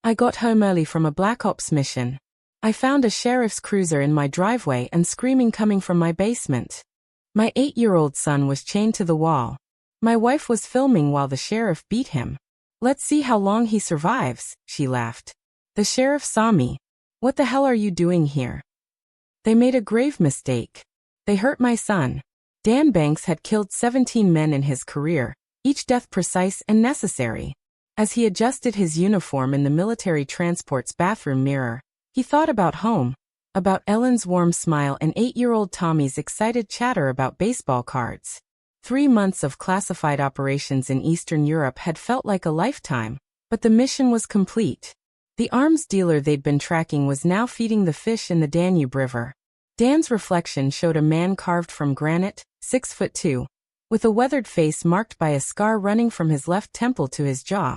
I got home early from a Black Ops mission. I found a sheriff's cruiser in my driveway and screaming coming from my basement. My 8-year-old son was chained to the wall. My wife was filming while the sheriff beat him. Let's see how long he survives, she laughed. The sheriff saw me. What the hell are you doing here? They made a grave mistake. They hurt my son. Dan Banks had killed 17 men in his career, each death precise and necessary. As he adjusted his uniform in the military transport's bathroom mirror, he thought about home, about Ellen's warm smile and 8-year-old Tommy's excited chatter about baseball cards. 3 months of classified operations in Eastern Europe had felt like a lifetime, but the mission was complete. The arms dealer they'd been tracking was now feeding the fish in the Danube River. Dan's reflection showed a man carved from granite, 6'2", with a weathered face marked by a scar running from his left temple to his jaw.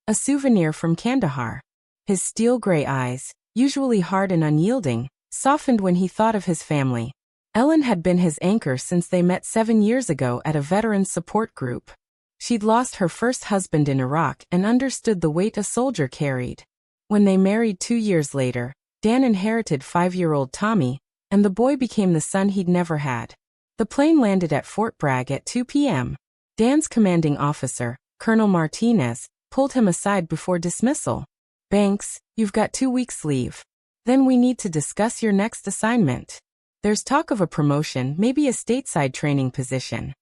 A souvenir from Kandahar. His steel-gray eyes, usually hard and unyielding, softened when he thought of his family. Ellen had been his anchor since they met 7 years ago at a veterans support group. She'd lost her first husband in Iraq and understood the weight a soldier carried. When they married 2 years later, Dan inherited 5-year-old Tommy, and the boy became the son he'd never had. The plane landed at Fort Bragg at 2 p.m. Dan's commanding officer, Colonel Martinez, pulled him aside before dismissal. Banks, you've got 2 weeks leave. Then we need to discuss your next assignment. There's talk of a promotion, maybe a stateside training position.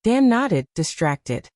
Dan nodded, distracted.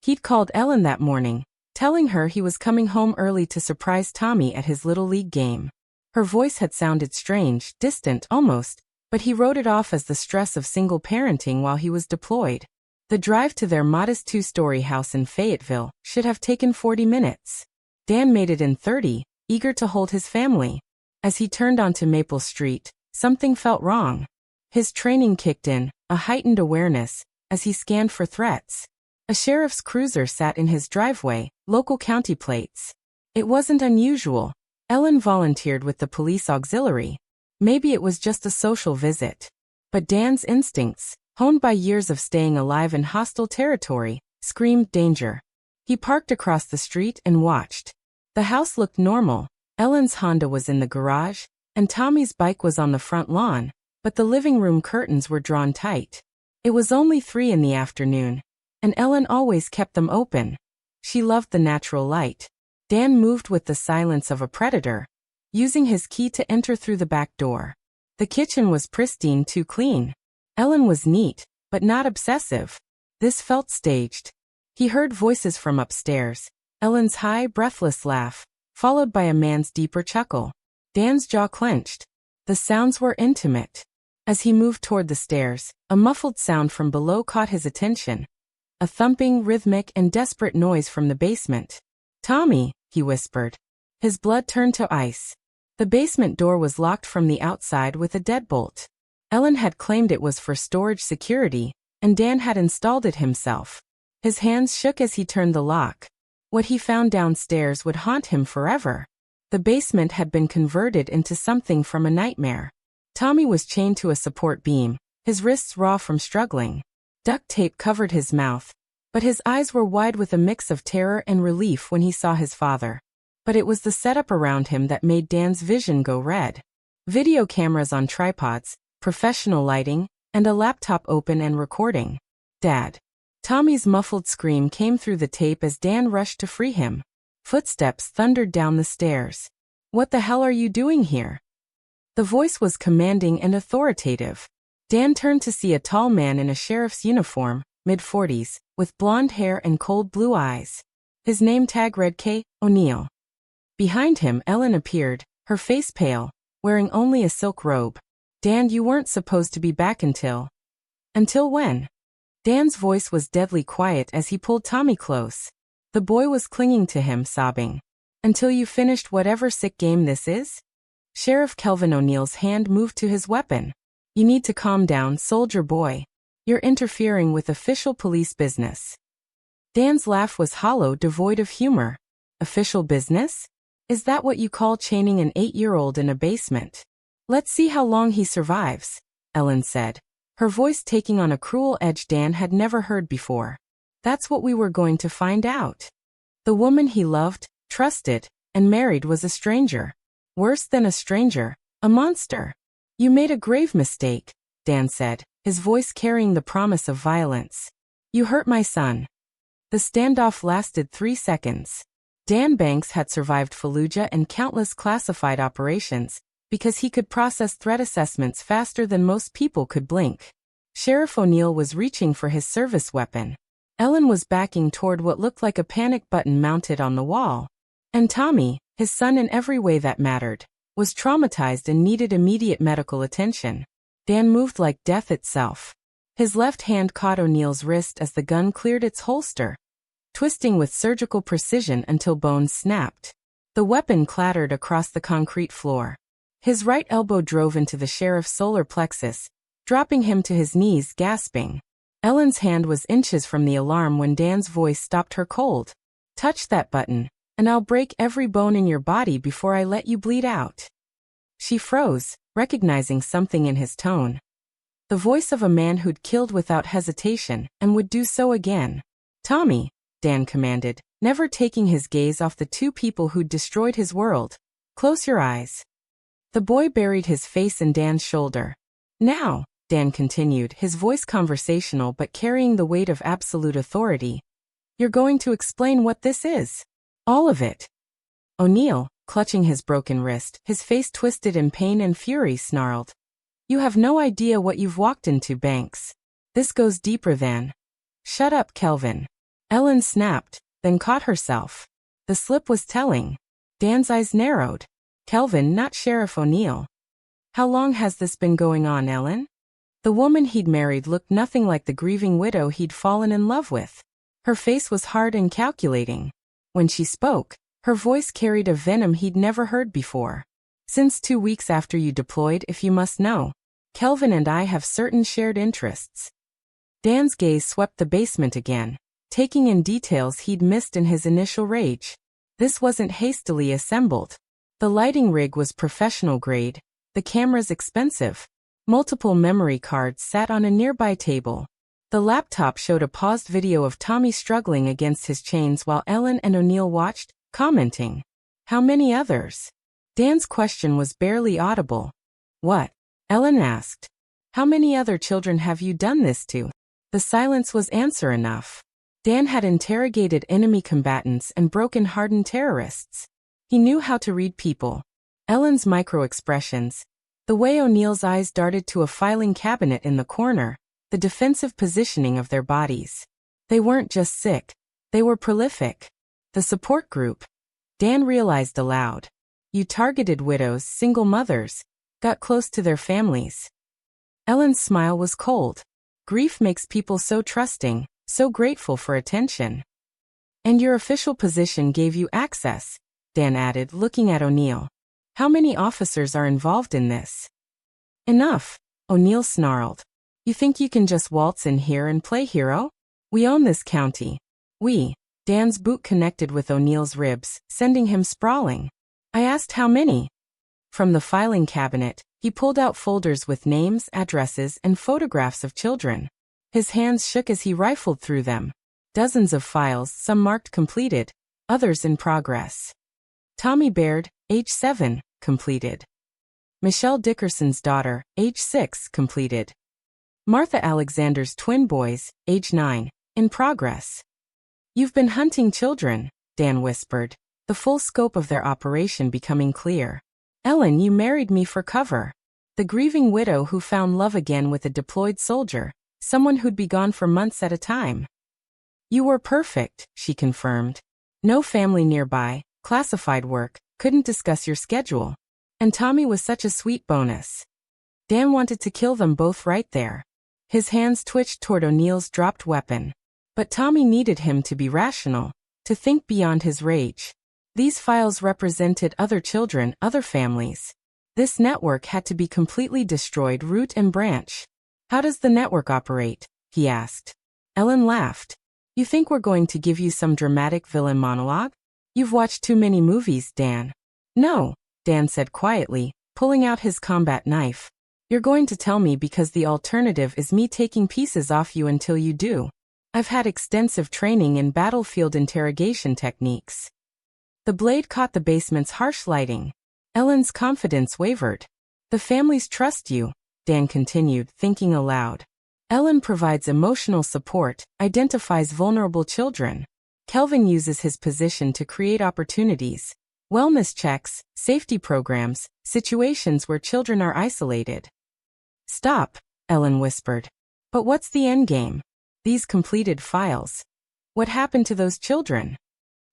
He'd called Ellen that morning, telling her he was coming home early to surprise Tommy at his Little League game. Her voice had sounded strange, distant almost, but he wrote it off as the stress of single parenting while he was deployed. The drive to their modest 2-story house in Fayetteville should have taken 40 minutes. Dan made it in 30, eager to hold his family. As he turned onto Maple Street, something felt wrong. His training kicked in, a heightened awareness, as he scanned for threats. A sheriff's cruiser sat in his driveway, local county plates. It wasn't unusual. Ellen volunteered with the police auxiliary. Maybe it was just a social visit. But Dan's instincts, honed by years of staying alive in hostile territory, screamed danger. He parked across the street and watched. The house looked normal. Ellen's Honda was in the garage, and Tommy's bike was on the front lawn, but the living room curtains were drawn tight. It was only 3 in the afternoon, and Ellen always kept them open. She loved the natural light. Dan moved with the silence of a predator, using his key to enter through the back door. The kitchen was pristine, too clean. Ellen was neat, but not obsessive. This felt staged. He heard voices from upstairs, Ellen's high, breathless laugh, followed by a man's deeper chuckle. Dan's jaw clenched. The sounds were intimate. As he moved toward the stairs, a muffled sound from below caught his attention. A thumping, rhythmic, and desperate noise from the basement. Tommy, he whispered. His blood turned to ice. The basement door was locked from the outside with a deadbolt. Ellen had claimed it was for storage security, and Dan had installed it himself. His hands shook as he turned the lock. What he found downstairs would haunt him forever. The basement had been converted into something from a nightmare. Tommy was chained to a support beam, his wrists raw from struggling. Duct tape covered his mouth, but his eyes were wide with a mix of terror and relief when he saw his father. But it was the setup around him that made Dan's vision go red. Video cameras on tripods, professional lighting, and a laptop open and recording. Dad. Tommy's muffled scream came through the tape as Dan rushed to free him. Footsteps thundered down the stairs. What the hell are you doing here? The voice was commanding and authoritative. Dan turned to see a tall man in a sheriff's uniform, mid-40s, with blonde hair and cold blue eyes. His name tag read K. O'Neill. Behind him, Ellen appeared, her face pale, wearing only a silk robe. Dan, you weren't supposed to be back until... Until when? Dan's voice was deadly quiet as he pulled Tommy close. The boy was clinging to him, sobbing. Until you finished whatever sick game this is? Sheriff Kelvin O'Neill's hand moved to his weapon. You need to calm down, soldier boy. You're interfering with official police business. Dan's laugh was hollow, devoid of humor. Official business? Is that what you call chaining an 8-year-old in a basement? Let's see how long he survives, Ellen said, her voice taking on a cruel edge Dan had never heard before. That's what we were going to find out. The woman he loved, trusted, and married was a stranger. Worse than a stranger, a monster. You made a grave mistake, Dan said, his voice carrying the promise of violence. You hurt my son. The standoff lasted 3 seconds. Dan Banks had survived Fallujah and countless classified operations because he could process threat assessments faster than most people could blink. Sheriff O'Neill was reaching for his service weapon. Ellen was backing toward what looked like a panic button mounted on the wall. And Tommy, his son in every way that mattered, was traumatized and needed immediate medical attention. Dan moved like death itself. His left hand caught O'Neill's wrist as the gun cleared its holster, twisting with surgical precision until bones snapped. The weapon clattered across the concrete floor. His right elbow drove into the sheriff's solar plexus, dropping him to his knees, gasping. Ellen's hand was inches from the alarm when Dan's voice stopped her cold. Touch that button, and I'll break every bone in your body before I let you bleed out. She froze, recognizing something in his tone. The voice of a man who'd killed without hesitation and would do so again. Tommy, Dan commanded, never taking his gaze off the two people who'd destroyed his world. Close your eyes. The boy buried his face in Dan's shoulder. Now, Dan continued, his voice conversational but carrying the weight of absolute authority. You're going to explain what this is. All of it. O'Neill, clutching his broken wrist, his face twisted in pain and fury, snarled. You have no idea what you've walked into, Banks. This goes deeper than. Shut up, Kelvin. Ellen snapped, then caught herself. The slip was telling. Dan's eyes narrowed. Kelvin, not Sheriff O'Neill. How long has this been going on, Ellen? The woman he'd married looked nothing like the grieving widow he'd fallen in love with. Her face was hard and calculating. When she spoke, her voice carried a venom he'd never heard before. Since 2 weeks after you deployed, if you must know, Kelvin and I have certain shared interests. Dan's gaze swept the basement again, taking in details he'd missed in his initial rage. This wasn't hastily assembled. The lighting rig was professional grade, the cameras expensive. Multiple memory cards sat on a nearby table. The laptop showed a paused video of Tommy struggling against his chains while Ellen and O'Neill watched, commenting. How many others? Dan's question was barely audible. What? Ellen asked. How many other children have you done this to? The silence was answer enough. Dan had interrogated enemy combatants and broken hardened terrorists. He knew how to read people. Ellen's micro-expressions, the way O'Neill's eyes darted to a filing cabinet in the corner, the defensive positioning of their bodies. They weren't just sick, they were prolific. The support group. Dan realized aloud. You targeted widows, single mothers, got close to their families. Ellen's smile was cold. Grief makes people so trusting, so grateful for attention. And your official position gave you access, Dan added, looking at O'Neill. How many officers are involved in this? Enough, O'Neill snarled. You think you can just waltz in here and play hero? We own this county. We. Dan's boot connected with O'Neill's ribs, sending him sprawling. I asked how many. From the filing cabinet, he pulled out folders with names, addresses, and photographs of children. His hands shook as he rifled through them. Dozens of files, some marked completed, others in progress. Tommy Baird, age 7, completed. Michelle Dickerson's daughter, age 6, completed. Martha Alexander's twin boys, age 9, in progress. You've been hunting children, Dan whispered, the full scope of their operation becoming clear. Ellen, you married me for cover. The grieving widow who found love again with a deployed soldier, someone who'd be gone for months at a time. You were perfect, she confirmed. No family nearby, classified work, couldn't discuss your schedule. And Tommy was such a sweet bonus. Dan wanted to kill them both right there. His hands twitched toward O'Neill's dropped weapon. But Tommy needed him to be rational, to think beyond his rage. These files represented other children, other families. This network had to be completely destroyed root and branch. How does the network operate? He asked. Ellen laughed. You think we're going to give you some dramatic villain monologue? You've watched too many movies, Dan. No, Dan said quietly, pulling out his combat knife. You're going to tell me because the alternative is me taking pieces off you until you do. I've had extensive training in battlefield interrogation techniques. The blade caught the basement's harsh lighting. Ellen's confidence wavered. The families trust you, Dan continued, thinking aloud. Ellen provides emotional support, identifies vulnerable children. Kelvin uses his position to create opportunities. Wellness checks, safety programs, situations where children are isolated. Stop, Ellen whispered. But what's the endgame? These completed files. What happened to those children?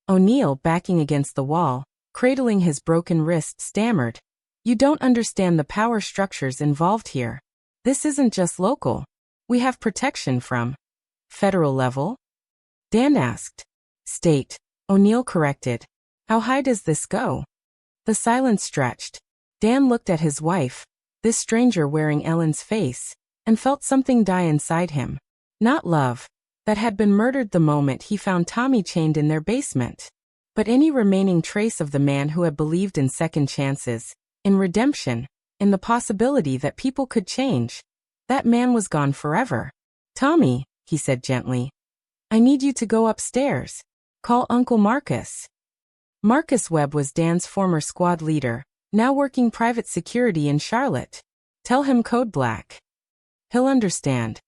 O'Neill, backing against the wall, cradling his broken wrist, stammered. You don't understand the power structures involved here. This isn't just local. We have protection from federal level? Dan asked. State, O'Neill corrected. How high does this go? The silence stretched. Dan looked at his wife, this stranger wearing Ellen's face, and felt something die inside him. Not love, that had been murdered the moment he found Tommy chained in their basement, but any remaining trace of the man who had believed in second chances, in redemption, in the possibility that people could change. That man was gone forever. Tommy, he said gently, I need you to go upstairs. Call Uncle Marcus. Marcus Webb was Dan's former squad leader, now working private security in Charlotte. Tell him code black. He'll understand.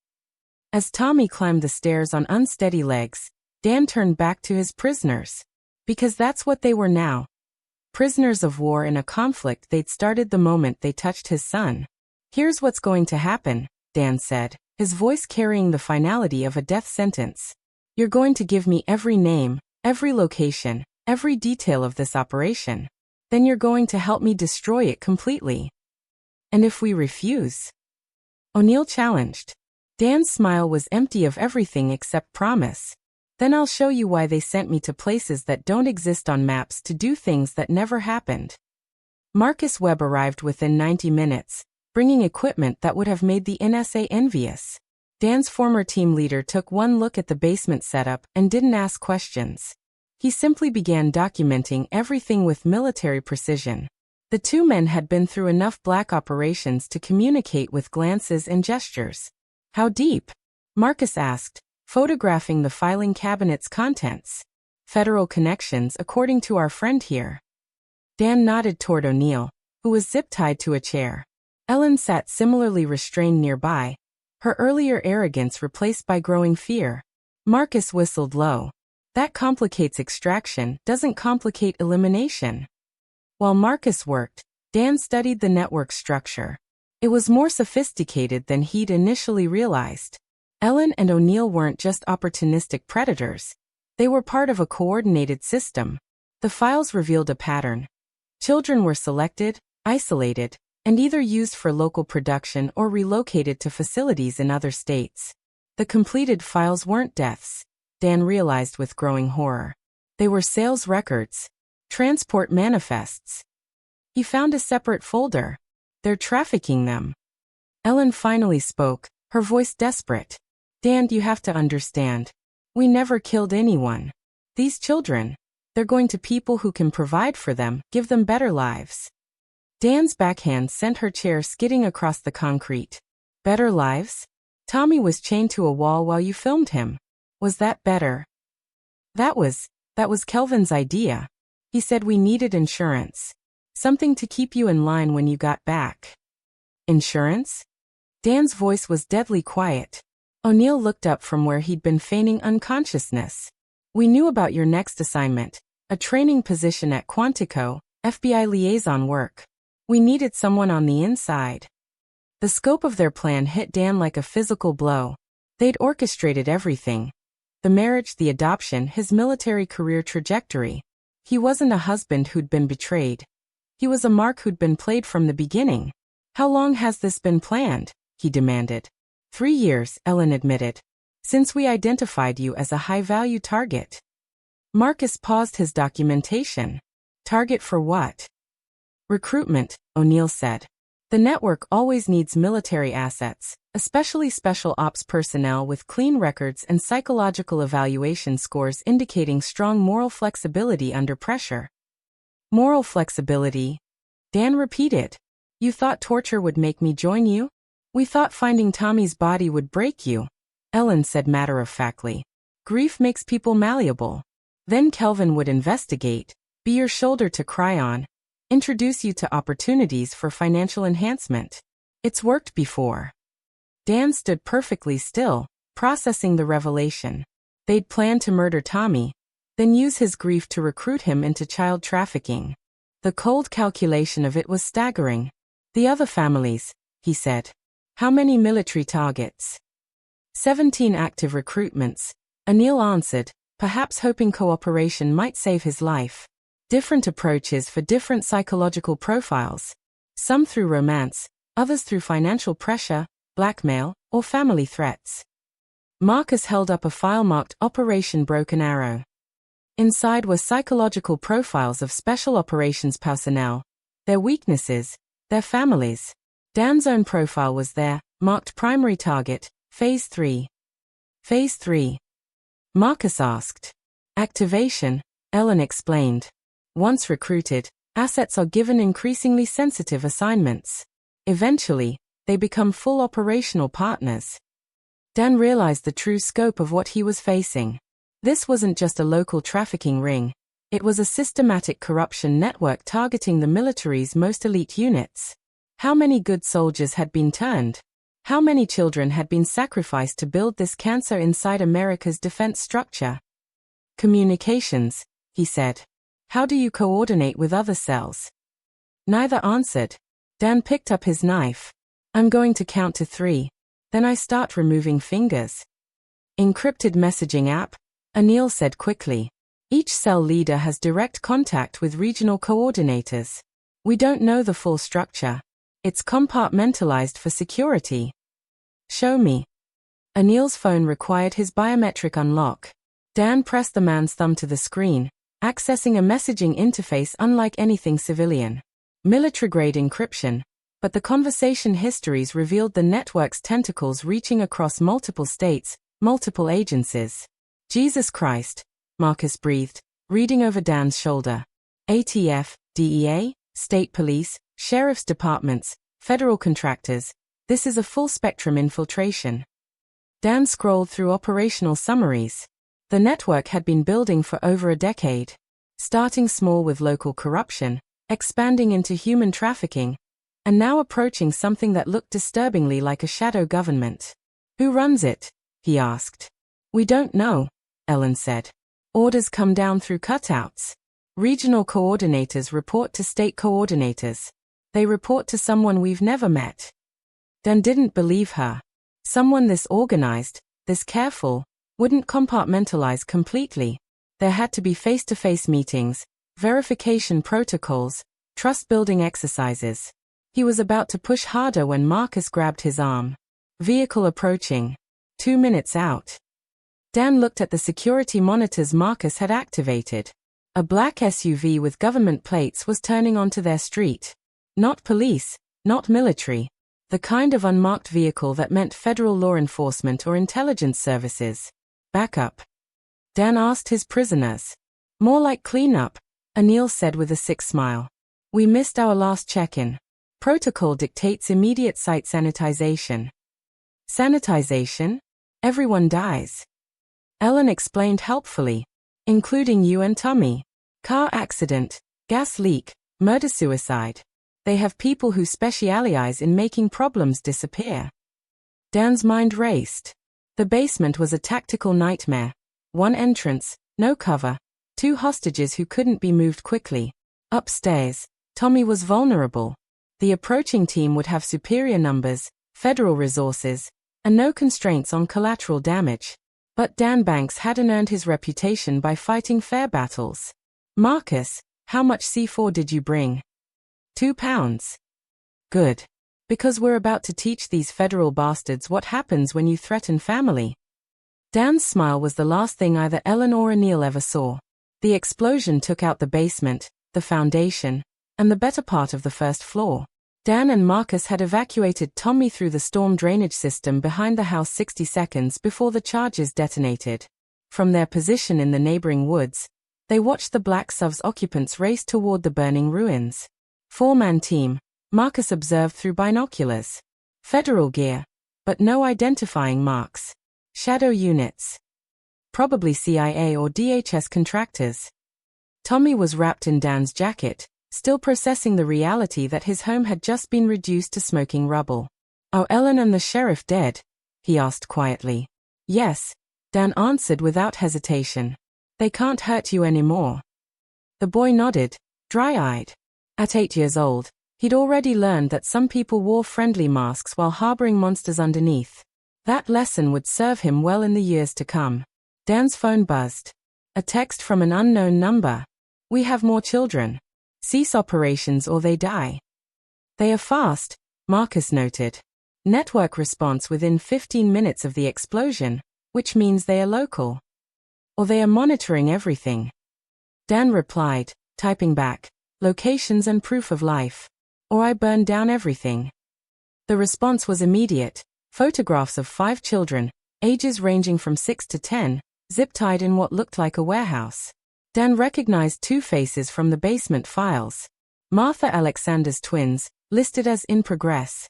As Tommy climbed the stairs on unsteady legs, Dan turned back to his prisoners. Because that's what they were now. Prisoners of war in a conflict they'd started the moment they touched his son. Here's what's going to happen, Dan said, his voice carrying the finality of a death sentence. You're going to give me every name, every location, every detail of this operation. Then you're going to help me destroy it completely. And if we refuse? O'Neill challenged. Dan's smile was empty of everything except promise. Then I'll show you why they sent me to places that don't exist on maps to do things that never happened. Marcus Webb arrived within 90 minutes, bringing equipment that would have made the NSA envious. Dan's former team leader took one look at the basement setup and didn't ask questions. He simply began documenting everything with military precision. The two men had been through enough black operations to communicate with glances and gestures. How deep? Marcus asked, photographing the filing cabinet's contents. Federal connections, according to our friend here. Dan nodded toward O'Neill, who was zip-tied to a chair. Ellen sat similarly restrained nearby, her earlier arrogance replaced by growing fear. Marcus whistled low. That complicates extraction, doesn't complicate elimination. While Marcus worked, Dan studied the network structure. It was more sophisticated than he'd initially realized. Ellen and O'Neill weren't just opportunistic predators. They were part of a coordinated system. The files revealed a pattern. Children were selected, isolated, and either used for local production or relocated to facilities in other states. The completed files weren't deaths, Dan realized with growing horror. They were sales records, transport manifests. He found a separate folder. They're trafficking them. Ellen finally spoke, her voice desperate. Dan, you have to understand. We never killed anyone. These children, they're going to people who can provide for them, give them better lives. Dan's backhand sent her chair skidding across the concrete. Better lives? Tommy was chained to a wall while you filmed him. Was that better? That was Kelvin's idea. He said we needed insurance. Something to keep you in line when you got back. Insurance? Dan's voice was deadly quiet. O'Neill looked up from where he'd been feigning unconsciousness. We knew about your next assignment, a training position at Quantico, FBI liaison work. We needed someone on the inside. The scope of their plan hit Dan like a physical blow. They'd orchestrated everything. The marriage, the adoption, his military career trajectory. He wasn't a husband who'd been betrayed. He was a mark who'd been played from the beginning. How long has this been planned? He demanded. 3 years, Ellen admitted. Since we identified you as a high-value target. Marcus paused his documentation. Target for what? Recruitment, O'Neill said. The network always needs military assets, especially special ops personnel with clean records and psychological evaluation scores indicating strong moral flexibility under pressure. Moral flexibility? Dan repeated. You thought torture would make me join you? We thought finding Tommy's body would break you, Ellen said matter-of-factly. Grief makes people malleable. Then Kelvin would investigate, Be your shoulder to cry on. Introduce you to opportunities for financial enhancement. It's worked before. Dan stood perfectly still, processing the revelation. They'd planned to murder Tommy, then use his grief to recruit him into child trafficking. The cold calculation of it was staggering. The other families, he said. How many military targets? 17 active recruitments, Anil answered, perhaps hoping cooperation might save his life. Different approaches for different psychological profiles. Some through romance, others through financial pressure, blackmail, or family threats. Marcus held up a file marked Operation Broken Arrow. Inside were psychological profiles of special operations personnel, their weaknesses, their families. Dan's own profile was there, marked Primary Target, Phase 3. Phase 3. Marcus asked. Activation, Ellen explained. Once recruited, assets are given increasingly sensitive assignments. Eventually, they become full operational partners. Dan realized the true scope of what he was facing. This wasn't just a local trafficking ring. It was a systematic corruption network targeting the military's most elite units. How many good soldiers had been turned? How many children had been sacrificed to build this cancer inside America's defense structure? Communications, he said. How do you coordinate with other cells? Neither answered. Dan picked up his knife. I'm going to count to 3. Then I start removing fingers. Encrypted messaging app, Anil said quickly. Each cell leader has direct contact with regional coordinators. We don't know the full structure. It's compartmentalized for security. Show me. Anil's phone required his biometric unlock. Dan pressed the man's thumb to the screen, accessing a messaging interface unlike anything civilian. Military-grade encryption, but the conversation histories revealed the network's tentacles reaching across multiple states, multiple agencies. Jesus Christ, Marcus breathed, reading over Dan's shoulder. ATF, DEA, state police, sheriff's departments, federal contractors. This is a full-spectrum infiltration. Dan scrolled through operational summaries. The network had been building for over a decade. Starting small with local corruption, expanding into human trafficking, and now approaching something that looked disturbingly like a shadow government. Who runs it? He asked. We don't know, Ellen said. Orders come down through cutouts. Regional coordinators report to state coordinators. They report to someone we've never met. Dan didn't believe her. Someone this organized, this careful, wouldn't compartmentalize completely. There had to be face-to-face meetings, verification protocols, trust-building exercises. He was about to push harder when Marcus grabbed his arm. Vehicle approaching. 2 minutes out. Dan looked at the security monitors Marcus had activated. A black SUV with government plates was turning onto their street. Not police, not military. The kind of unmarked vehicle that meant federal law enforcement or intelligence services. Backup. Dan asked his prisoners. More like cleanup, Anil said with a sick smile. We missed our last check-in. Protocol dictates immediate site sanitization. Sanitization? Everyone dies. Ellen explained helpfully. Including you and Tommy. Car accident, gas leak, murder-suicide. They have people who specialize in making problems disappear. Dan's mind raced. The basement was a tactical nightmare. 1 entrance, no cover. 2 hostages who couldn't be moved quickly. Upstairs, Tommy was vulnerable. The approaching team would have superior numbers, federal resources, and no constraints on collateral damage. But Dan Banks hadn't earned his reputation by fighting fair battles. Marcus, how much C4 did you bring? 2 pounds. Good. Because we're about to teach these federal bastards what happens when you threaten family. Dan's smile was the last thing either Ellen or Anil ever saw. The explosion took out the basement, the foundation, and the better part of the first floor. Dan and Marcus had evacuated Tommy through the storm drainage system behind the house 60 seconds before the charges detonated. From their position in the neighboring woods, they watched the Black Suv's occupants race toward the burning ruins. 4-man team, Marcus observed through binoculars. Federal gear, but no identifying marks. Shadow units. Probably CIA or DHS contractors. Tommy was wrapped in Dan's jacket, still processing the reality that his home had just been reduced to smoking rubble. "Are Ellen and the sheriff dead?" he asked quietly. "Yes," Dan answered without hesitation. "They can't hurt you anymore." The boy nodded, dry-eyed. At 8 years old, he'd already learned that some people wore friendly masks while harboring monsters underneath. That lesson would serve him well in the years to come. Dan's phone buzzed. A text from an unknown number. "We have more children. Cease operations or they die." "They are fast," Marcus noted. "Network response within 15 minutes of the explosion, which means they are local. Or they are monitoring everything." Dan replied, typing back, "Locations and proof of life. Or I burn down everything." The response was immediate. Photographs of 5 children, ages ranging from 6 to 10, zip-tied in what looked like a warehouse. Dan recognized 2 faces from the basement files. Martha Alexander's twins, listed as in progress.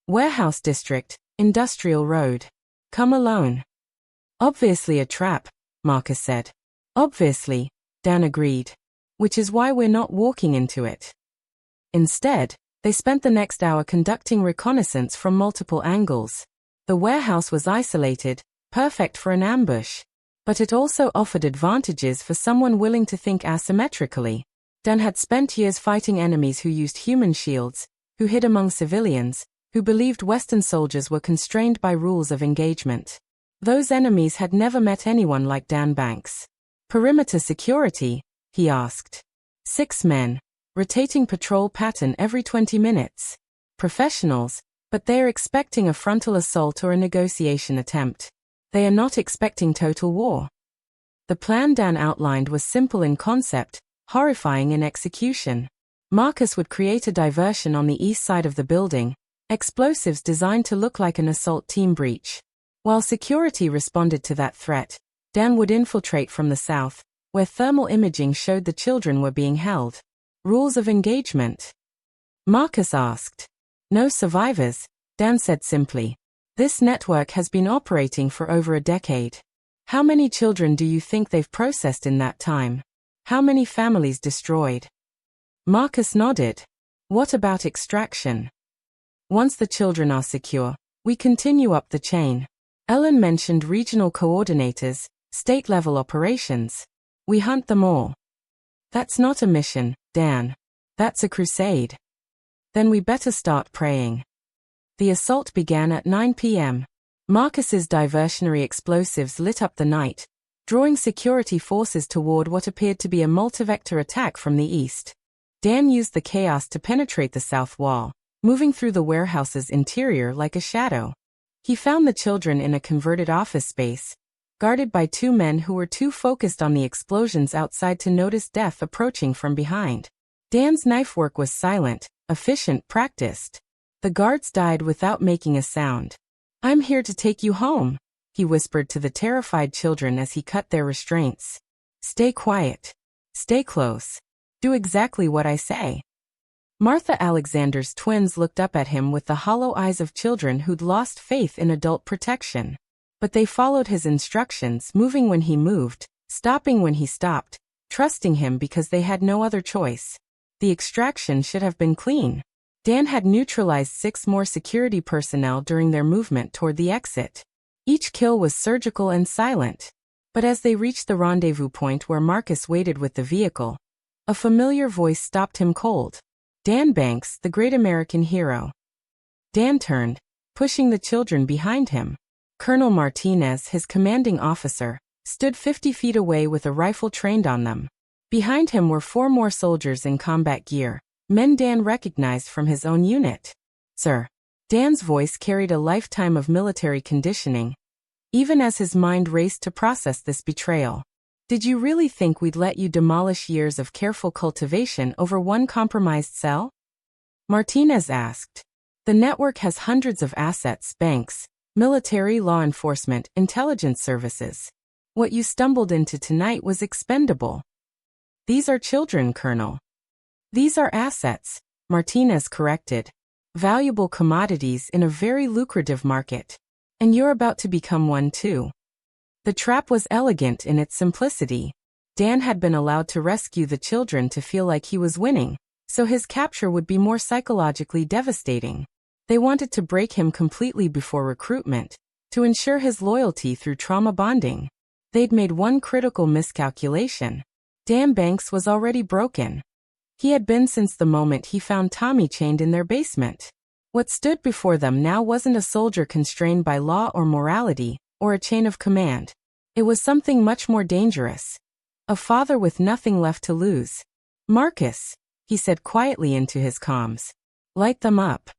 Warehouse District, Industrial Road. "Come alone." "Obviously a trap," Marcus said. "Obviously," Dan agreed. "Which is why we're not walking into it." Instead, they spent the next hour conducting reconnaissance from multiple angles. The warehouse was isolated, perfect for an ambush. But it also offered advantages for someone willing to think asymmetrically. Dan had spent years fighting enemies who used human shields, who hid among civilians, who believed Western soldiers were constrained by rules of engagement. Those enemies had never met anyone like Dan Banks. "Perimeter security?" he asked. 6 men. Rotating patrol pattern every 20 minutes. Professionals, but they are expecting a frontal assault or a negotiation attempt. They are not expecting total war. The plan Dan outlined was simple in concept, horrifying in execution. Marcus would create a diversion on the east side of the building, explosives designed to look like an assault team breach. While security responded to that threat, Dan would infiltrate from the south, where thermal imaging showed the children were being held. Rules of engagement? Marcus asked. "No survivors," Dan said simply. "This network has been operating for over a decade. How many children do you think they've processed in that time? How many families destroyed?" Marcus nodded. "What about extraction?" "Once the children are secure, we continue up the chain." Ellen mentioned regional coordinators, state-level operations. "We hunt them all." "That's not a mission, Dan. That's a crusade." "Then we better start praying." The assault began at 9 p.m. Marcus's diversionary explosives lit up the night, drawing security forces toward what appeared to be a multi-vector attack from the east. Dan used the chaos to penetrate the south wall, moving through the warehouse's interior like a shadow. He found the children in a converted office space, guarded by 2 men who were too focused on the explosions outside to notice death approaching from behind. Dan's knife work was silent, efficient, practiced. The guards died without making a sound. "I'm here to take you home," he whispered to the terrified children as he cut their restraints. "Stay quiet. Stay close. Do exactly what I say." Martha Alexander's twins looked up at him with the hollow eyes of children who'd lost faith in adult protection. But they followed his instructions, moving when he moved, stopping when he stopped, trusting him because they had no other choice. The extraction should have been clean. Dan had neutralized 6 more security personnel during their movement toward the exit. Each kill was surgical and silent. But as they reached the rendezvous point where Marcus waited with the vehicle, a familiar voice stopped him cold. Dan Banks, the great American hero. Dan turned, pushing the children behind him. Colonel Martinez, his commanding officer, stood 50 feet away with a rifle trained on them. Behind him were 4 more soldiers in combat gear, men Dan recognized from his own unit. "Sir." Dan's voice carried a lifetime of military conditioning, even as his mind raced to process this betrayal. "Did you really think we'd let you demolish years of careful cultivation over one compromised cell?" Martinez asked. "The network has hundreds of assets, banks, military, law enforcement, intelligence services. What you stumbled into tonight was expendable." "These are children, Colonel." "These are assets," Martinez corrected. "Valuable commodities in a very lucrative market. And you're about to become one too." The trap was elegant in its simplicity. Dan had been allowed to rescue the children to feel like he was winning, so his capture would be more psychologically devastating. They wanted to break him completely before recruitment, to ensure his loyalty through trauma bonding. They'd made one critical miscalculation. Dan Banks was already broken. He had been since the moment he found Tommy chained in their basement. What stood before them now wasn't a soldier constrained by law or morality, or a chain of command. It was something much more dangerous. A father with nothing left to lose. "Marcus," he said quietly into his comms. "Light them up."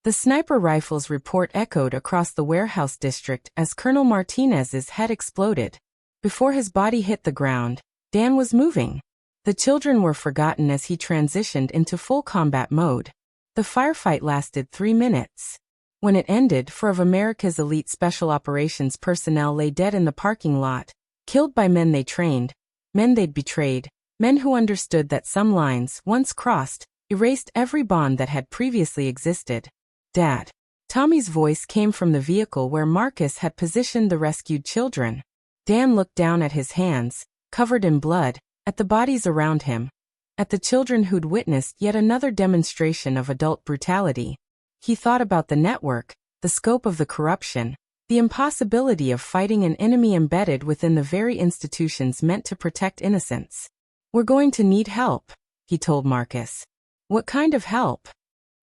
The sniper rifle's report echoed across the warehouse district as Colonel Martinez's head exploded. Before his body hit the ground, Dan was moving. The children were forgotten as he transitioned into full combat mode. The firefight lasted 3 minutes. When it ended, 4 of America's elite special operations personnel lay dead in the parking lot, killed by men they trained, men they'd betrayed, men who understood that some lines, once crossed, erased every bond that had previously existed. "Dad." Tommy's voice came from the vehicle where Marcus had positioned the rescued children. Dan looked down at his hands, covered in blood, at the bodies around him, at the children who'd witnessed yet another demonstration of adult brutality. He thought about the network, the scope of the corruption, the impossibility of fighting an enemy embedded within the very institutions meant to protect innocents. "We're going to need help," he told Marcus. "What kind of help?"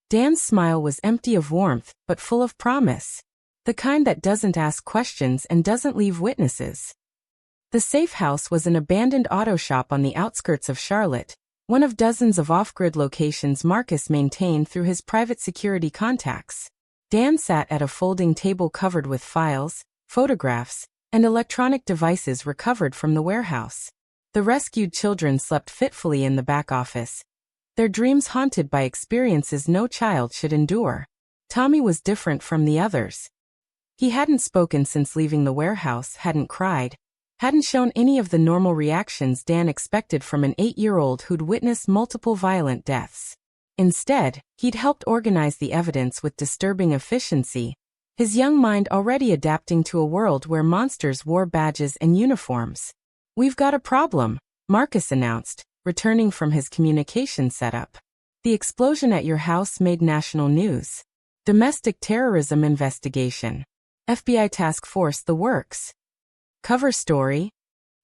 Dan's smile was empty of warmth, but full of promise. The kind that doesn't ask questions and doesn't leave witnesses. The safe house was an abandoned auto shop on the outskirts of Charlotte, one of dozens of off-grid locations Marcus maintained through his private security contacts. Dan sat at a folding table covered with files, photographs, and electronic devices recovered from the warehouse. The rescued children slept fitfully in the back office, their dreams haunted by experiences no child should endure. Tommy was different from the others. He hadn't spoken since leaving the warehouse, hadn't cried, hadn't shown any of the normal reactions Dan expected from an 8-year-old who'd witnessed multiple violent deaths. Instead, he'd helped organize the evidence with disturbing efficiency, his young mind already adapting to a world where monsters wore badges and uniforms. "We've got a problem," Marcus announced, returning from his communication setup. "The explosion at your house made national news. Domestic terrorism investigation. FBI task force, the works." "Cover story?"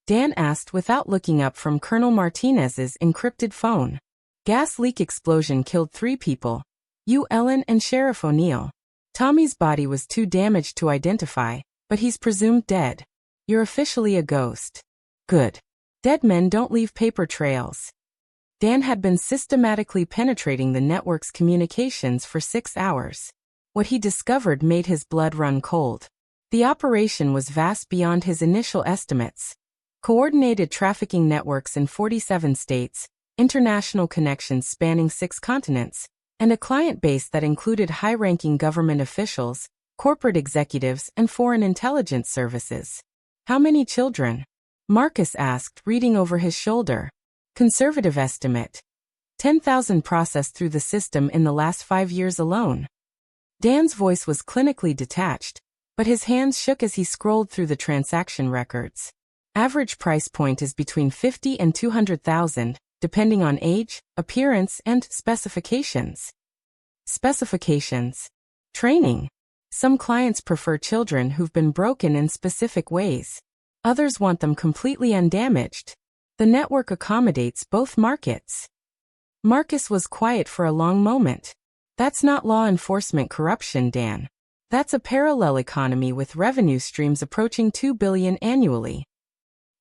Dan asked without looking up from Colonel Martinez's encrypted phone. "Gas leak explosion killed 3 people. You, Ellen, and Sheriff O'Neill. Tommy's body was too damaged to identify, but he's presumed dead. You're officially a ghost." "Good. Dead men don't leave paper trails." Dan had been systematically penetrating the network's communications for 6 hours. What he discovered made his blood run cold. The operation was vast beyond his initial estimates. Coordinated trafficking networks in 47 states, international connections spanning 6 continents, and a client base that included high-ranking government officials, corporate executives, and foreign intelligence services. "How many children?" Marcus asked, reading over his shoulder. "Conservative estimate. 10,000 processed through the system in the last 5 years alone." Dan's voice was clinically detached, but his hands shook as he scrolled through the transaction records. Average price point is between 50 and 200,000, depending on age, appearance, and specifications. Specifications. Training. Some clients prefer children who've been broken in specific ways. Others want them completely undamaged. The network accommodates both markets. Marcus was quiet for a long moment. "That's not law enforcement corruption, Dan. That's a parallel economy with revenue streams approaching $2 billion annually."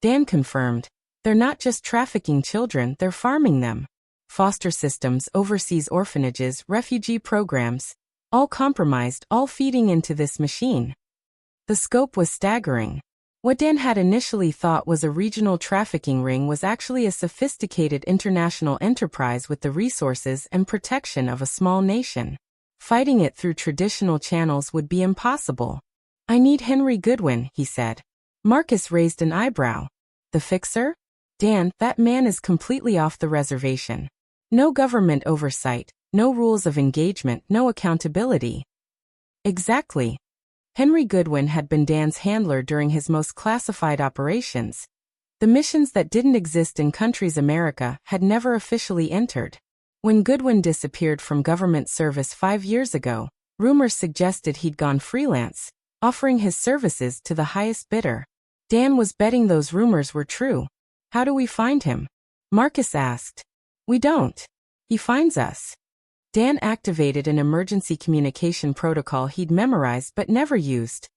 Dan confirmed. "They're not just trafficking children, they're farming them. Foster systems, overseas orphanages, refugee programs, all compromised, all feeding into this machine." The scope was staggering. What Dan had initially thought was a regional trafficking ring was actually a sophisticated international enterprise with the resources and protection of a small nation. Fighting it through traditional channels would be impossible. "I need Henry Goodwin," he said. Marcus raised an eyebrow. "The fixer?" "Dan, that man is completely off the reservation. No government oversight, no rules of engagement, no accountability." "Exactly." Henry Goodwin had been Dan's handler during his most classified operations. The missions that didn't exist in countries America had never officially entered. When Goodwin disappeared from government service 5 years ago, rumors suggested he'd gone freelance, offering his services to the highest bidder. Dan was betting those rumors were true. How do we find him? Marcus asked. We don't. He finds us. Dan activated an emergency communication protocol he'd memorized but never used.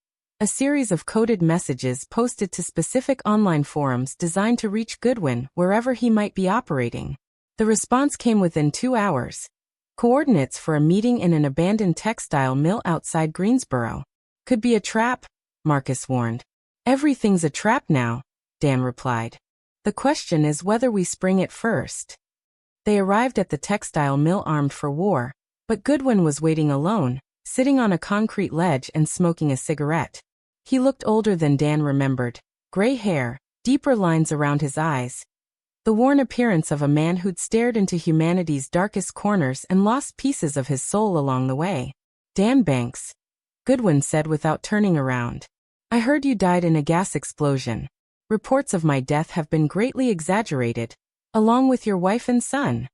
A series of coded messages posted to specific online forums designed to reach Goodwin wherever he might be operating. The response came within 2 hours. Coordinates for a meeting in an abandoned textile mill outside Greensboro. Could be a trap, Marcus warned. Everything's a trap now, Dan replied. The question is whether we spring it first. They arrived at the textile mill armed for war, but Goodwin was waiting alone, sitting on a concrete ledge and smoking a cigarette. He looked older than Dan remembered, gray hair, deeper lines around his eyes. The worn appearance of a man who'd stared into humanity's darkest corners and lost pieces of his soul along the way. Dan Banks, Goodwin said without turning around. I heard you died in a gas explosion. Reports of my death have been greatly exaggerated, along with your wife and son.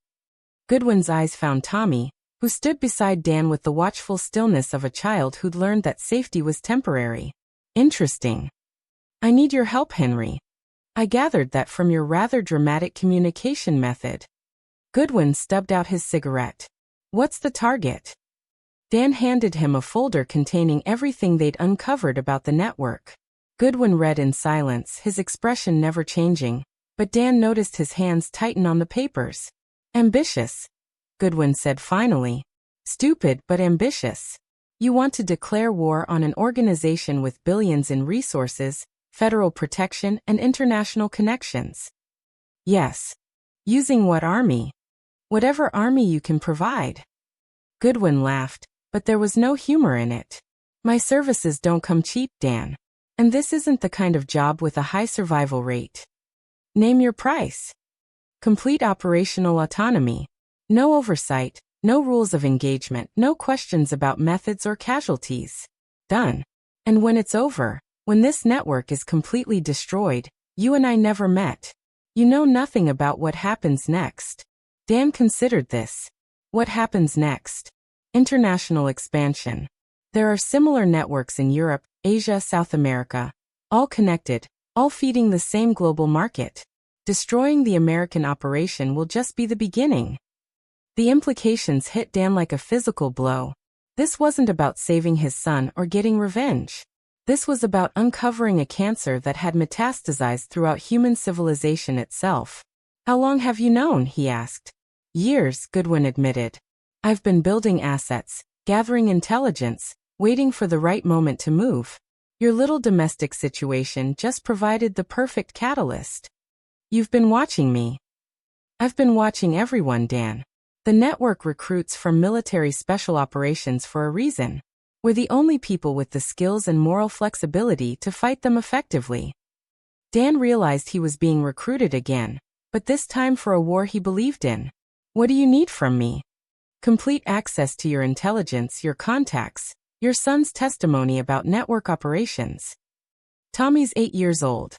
Goodwin's eyes found Tommy, who stood beside Dan with the watchful stillness of a child who'd learned that safety was temporary. Interesting. I need your help, Henry. I gathered that from your rather dramatic communication method. Goodwin stubbed out his cigarette. What's the target? Dan handed him a folder containing everything they'd uncovered about the network. Goodwin read in silence, his expression never changing, but Dan noticed his hands tighten on the papers. Ambitious, Goodwin said finally. Stupid but ambitious. You want to declare war on an organization with billions in resources, federal protection, and international connections. Yes. Using what army? Whatever army you can provide. Goodwin laughed, but there was no humor in it. My services don't come cheap, Dan. And this isn't the kind of job with a high survival rate. Name your price. Complete operational autonomy. No oversight, no rules of engagement, no questions about methods or casualties. Done. And when it's over, when this network is completely destroyed, you and I never met. You know nothing about what happens next. Dan considered this. What happens next? International expansion. There are similar networks in Europe, Asia, South America. All connected, all feeding the same global market. Destroying the American operation will just be the beginning. The implications hit Dan like a physical blow. This wasn't about saving his son or getting revenge. This was about uncovering a cancer that had metastasized throughout human civilization itself. How long have you known? He asked. Years, Goodwin admitted. I've been building assets, gathering intelligence, waiting for the right moment to move. Your little domestic situation just provided the perfect catalyst. You've been watching me. I've been watching everyone, Dan. The network recruits from military special operations for a reason. We're the only people with the skills and moral flexibility to fight them effectively. Dan realized he was being recruited again, but this time for a war he believed in. What do you need from me? Complete access to your intelligence, your contacts, your son's testimony about network operations. Tommy's 8 years old.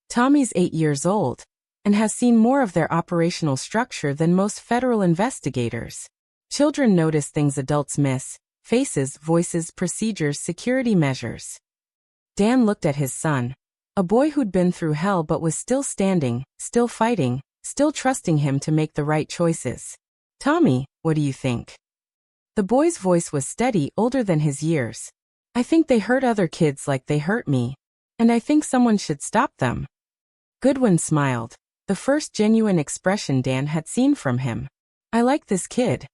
Tommy's 8 years old, and has seen more of their operational structure than most federal investigators. Children notice things adults miss: faces, voices, procedures, security measures. Dan looked at his son, a boy who'd been through hell but was still standing, still fighting, still trusting him to make the right choices. Tommy, what do you think? The boy's voice was steady, older than his years. I think they hurt other kids like they hurt me. And I think someone should stop them. Goodwin smiled, the first genuine expression Dan had seen from him. I like this kid.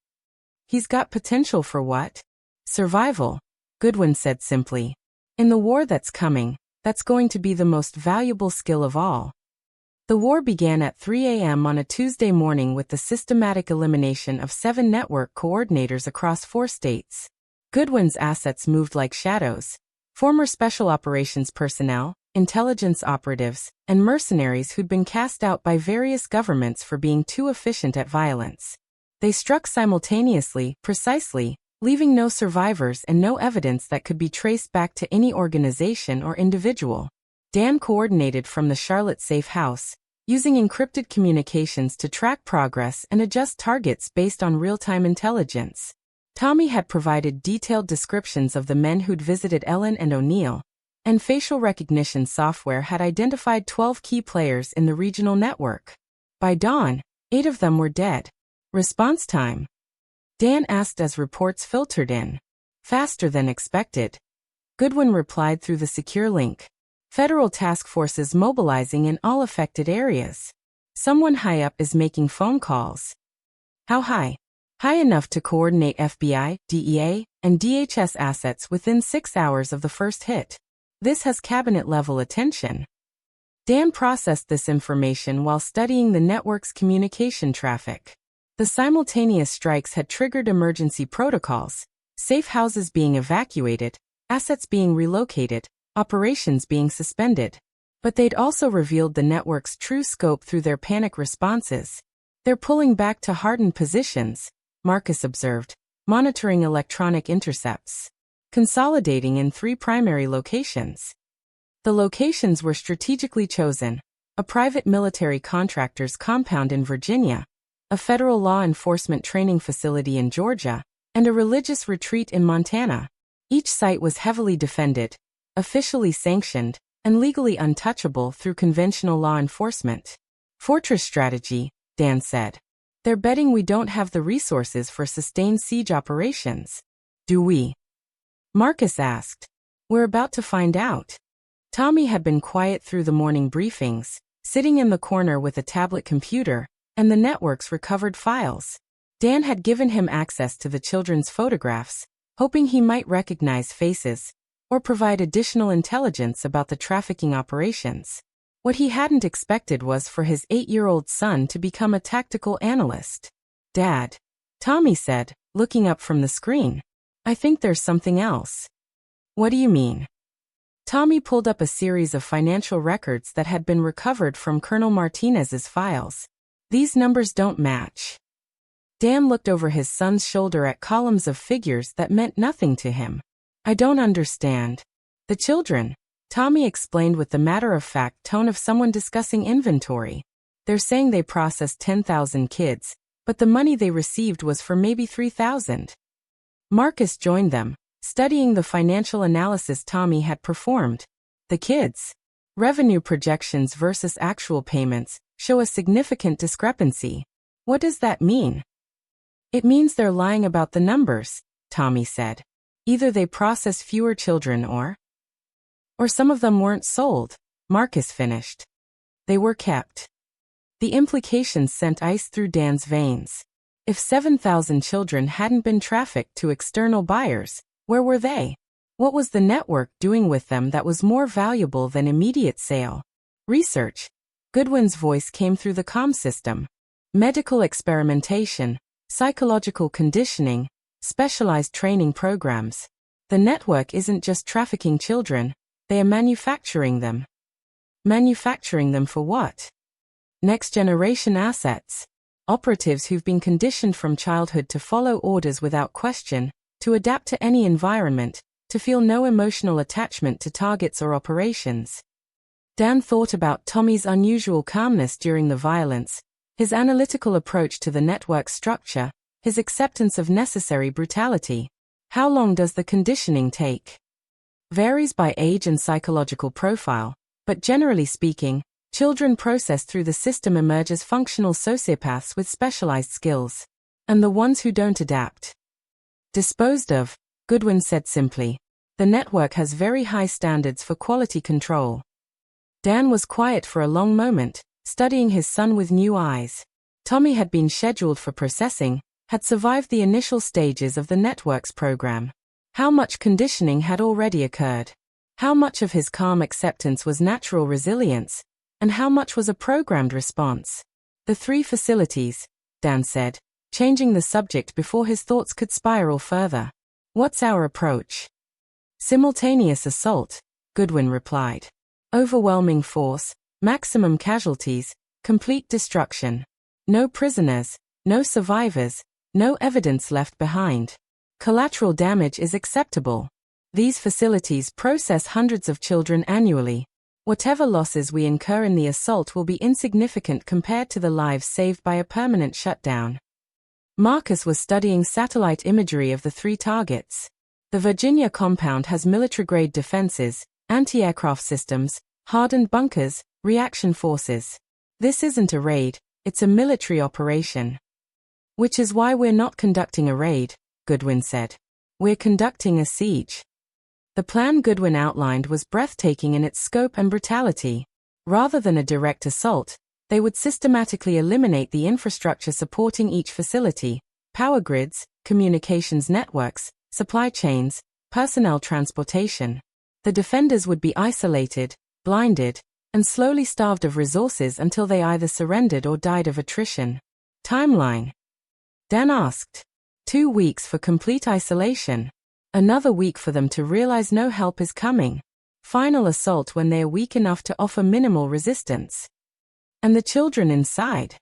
He's got potential for what? Survival, Goodwin said simply. In the war that's coming, that's going to be the most valuable skill of all. The war began at 3 a.m. on a Tuesday morning with the systematic elimination of 7 network coordinators across 4 states. Goodwin's assets moved like shadows. Former special operations personnel, intelligence operatives, and mercenaries who'd been cast out by various governments for being too efficient at violence. They struck simultaneously, precisely, leaving no survivors and no evidence that could be traced back to any organization or individual. Dan coordinated from the Charlotte safe house, using encrypted communications to track progress and adjust targets based on real-time intelligence. Tommy had provided detailed descriptions of the men who'd visited Ellen and O'Neill, and facial recognition software had identified 12 key players in the regional network. By dawn, 8 of them were dead. Response time? Dan asked as reports filtered in. Faster than expected. Goodwin replied through the secure link. Federal task forces mobilizing in all affected areas. Someone high up is making phone calls. How high? High enough to coordinate FBI, DEA, and DHS assets within 6 hours of the first hit. This has cabinet-level attention. Dan processed this information while studying the network's communication traffic. The simultaneous strikes had triggered emergency protocols, safe houses being evacuated, assets being relocated, operations being suspended. But they'd also revealed the network's true scope through their panic responses. They're pulling back to hardened positions, Marcus observed, monitoring electronic intercepts. Consolidating in 3 primary locations. The locations were strategically chosen: a private military contractor's compound in Virginia, a federal law enforcement training facility in Georgia, and a religious retreat in Montana. Each site was heavily defended, officially sanctioned, and legally untouchable through conventional law enforcement. Fortress strategy, Dan said. They're betting we don't have the resources for sustained siege operations. Do we? Marcus asked. We're about to find out. Tommy had been quiet through the morning briefings, sitting in the corner with a tablet computer and the network's recovered files. Dan had given him access to the children's photographs, hoping he might recognize faces or provide additional intelligence about the trafficking operations. What he hadn't expected was for his 8-year-old son to become a tactical analyst. Dad, Tommy said, looking up from the screen. I think there's something else. What do you mean? Tommy pulled up a series of financial records that had been recovered from Colonel Martinez's files. These numbers don't match. Dan looked over his son's shoulder at columns of figures that meant nothing to him. I don't understand. The children, Tommy explained with the matter-of-fact tone of someone discussing inventory. They're saying they processed 10,000 kids, but the money they received was for maybe 3,000. Marcus joined them, studying the financial analysis Tommy had performed. The kids' revenue projections versus actual payments show a significant discrepancy. What does that mean? It means they're lying about the numbers, Tommy said. Either they process fewer children or some of them weren't sold, Marcus finished. They were kept. The implications sent ice through Dan's veins. If 7,000 children hadn't been trafficked to external buyers, where were they? What was the network doing with them that was more valuable than immediate sale? Research. Goodwin's voice came through the comm system. Medical experimentation, psychological conditioning, specialized training programs. The network isn't just trafficking children, they are manufacturing them. Manufacturing them for what? Next-generation assets. Operatives who've been conditioned from childhood to follow orders without question, to adapt to any environment, to feel no emotional attachment to targets or operations. Dan thought about Tommy's unusual calmness during the violence, his analytical approach to the network structure, his acceptance of necessary brutality. How long does the conditioning take? Varies by age and psychological profile, but generally speaking, children processed through the system emerge as functional sociopaths with specialized skills. And the ones who don't adapt. Disposed of, Goodwin said simply. The network has very high standards for quality control. Dan was quiet for a long moment, studying his son with new eyes. Tommy had been scheduled for processing, had survived the initial stages of the network's program. How much conditioning had already occurred? How much of his calm acceptance was natural resilience, and how much was a programmed response? The 3 facilities, Dan said, changing the subject before his thoughts could spiral further. What's our approach? Simultaneous assault, Goodwin replied. Overwhelming force, maximum casualties, complete destruction. No prisoners, no survivors, no evidence left behind. Collateral damage is acceptable. These facilities process hundreds of children annually. Whatever losses we incur in the assault will be insignificant compared to the lives saved by a permanent shutdown. Marcus was studying satellite imagery of the 3 targets. The Virginia compound has military-grade defenses, anti-aircraft systems, hardened bunkers, reaction forces. This isn't a raid, it's a military operation. Which is why we're not conducting a raid, Goodwin said. We're conducting a siege. The plan Goodwin outlined was breathtaking in its scope and brutality. Rather than a direct assault, they would systematically eliminate the infrastructure supporting each facility: power grids, communications networks, supply chains, personnel transportation. The defenders would be isolated, blinded, and slowly starved of resources until they either surrendered or died of attrition. Timeline? Dan asked. 2 weeks for complete isolation. Another week for them to realize no help is coming. Final assault when they are weak enough to offer minimal resistance. And the children inside?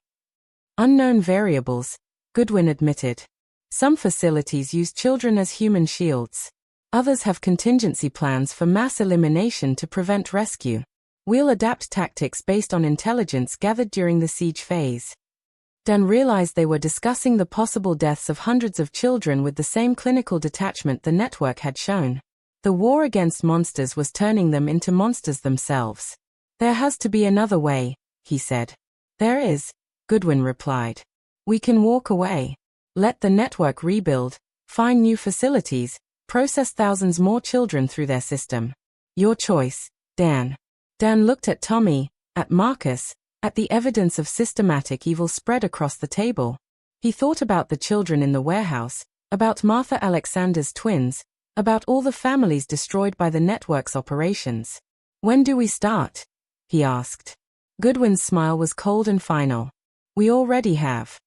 Unknown variables, Goodwin admitted. Some facilities use children as human shields. Others have contingency plans for mass elimination to prevent rescue. We'll adapt tactics based on intelligence gathered during the siege phase. Dan realized they were discussing the possible deaths of hundreds of children with the same clinical detachment the network had shown. The war against monsters was turning them into monsters themselves. There has to be another way, he said. There is, Goodwin replied. We can walk away. Let the network rebuild, find new facilities, process thousands more children through their system. Your choice, Dan. Dan looked at Tommy, at Marcus, at the evidence of systematic evil spread across the table. He thought about the children in the warehouse, about Martha Alexander's twins, about all the families destroyed by the network's operations. When do we start? He asked. Goodwin's smile was cold and final. We already have.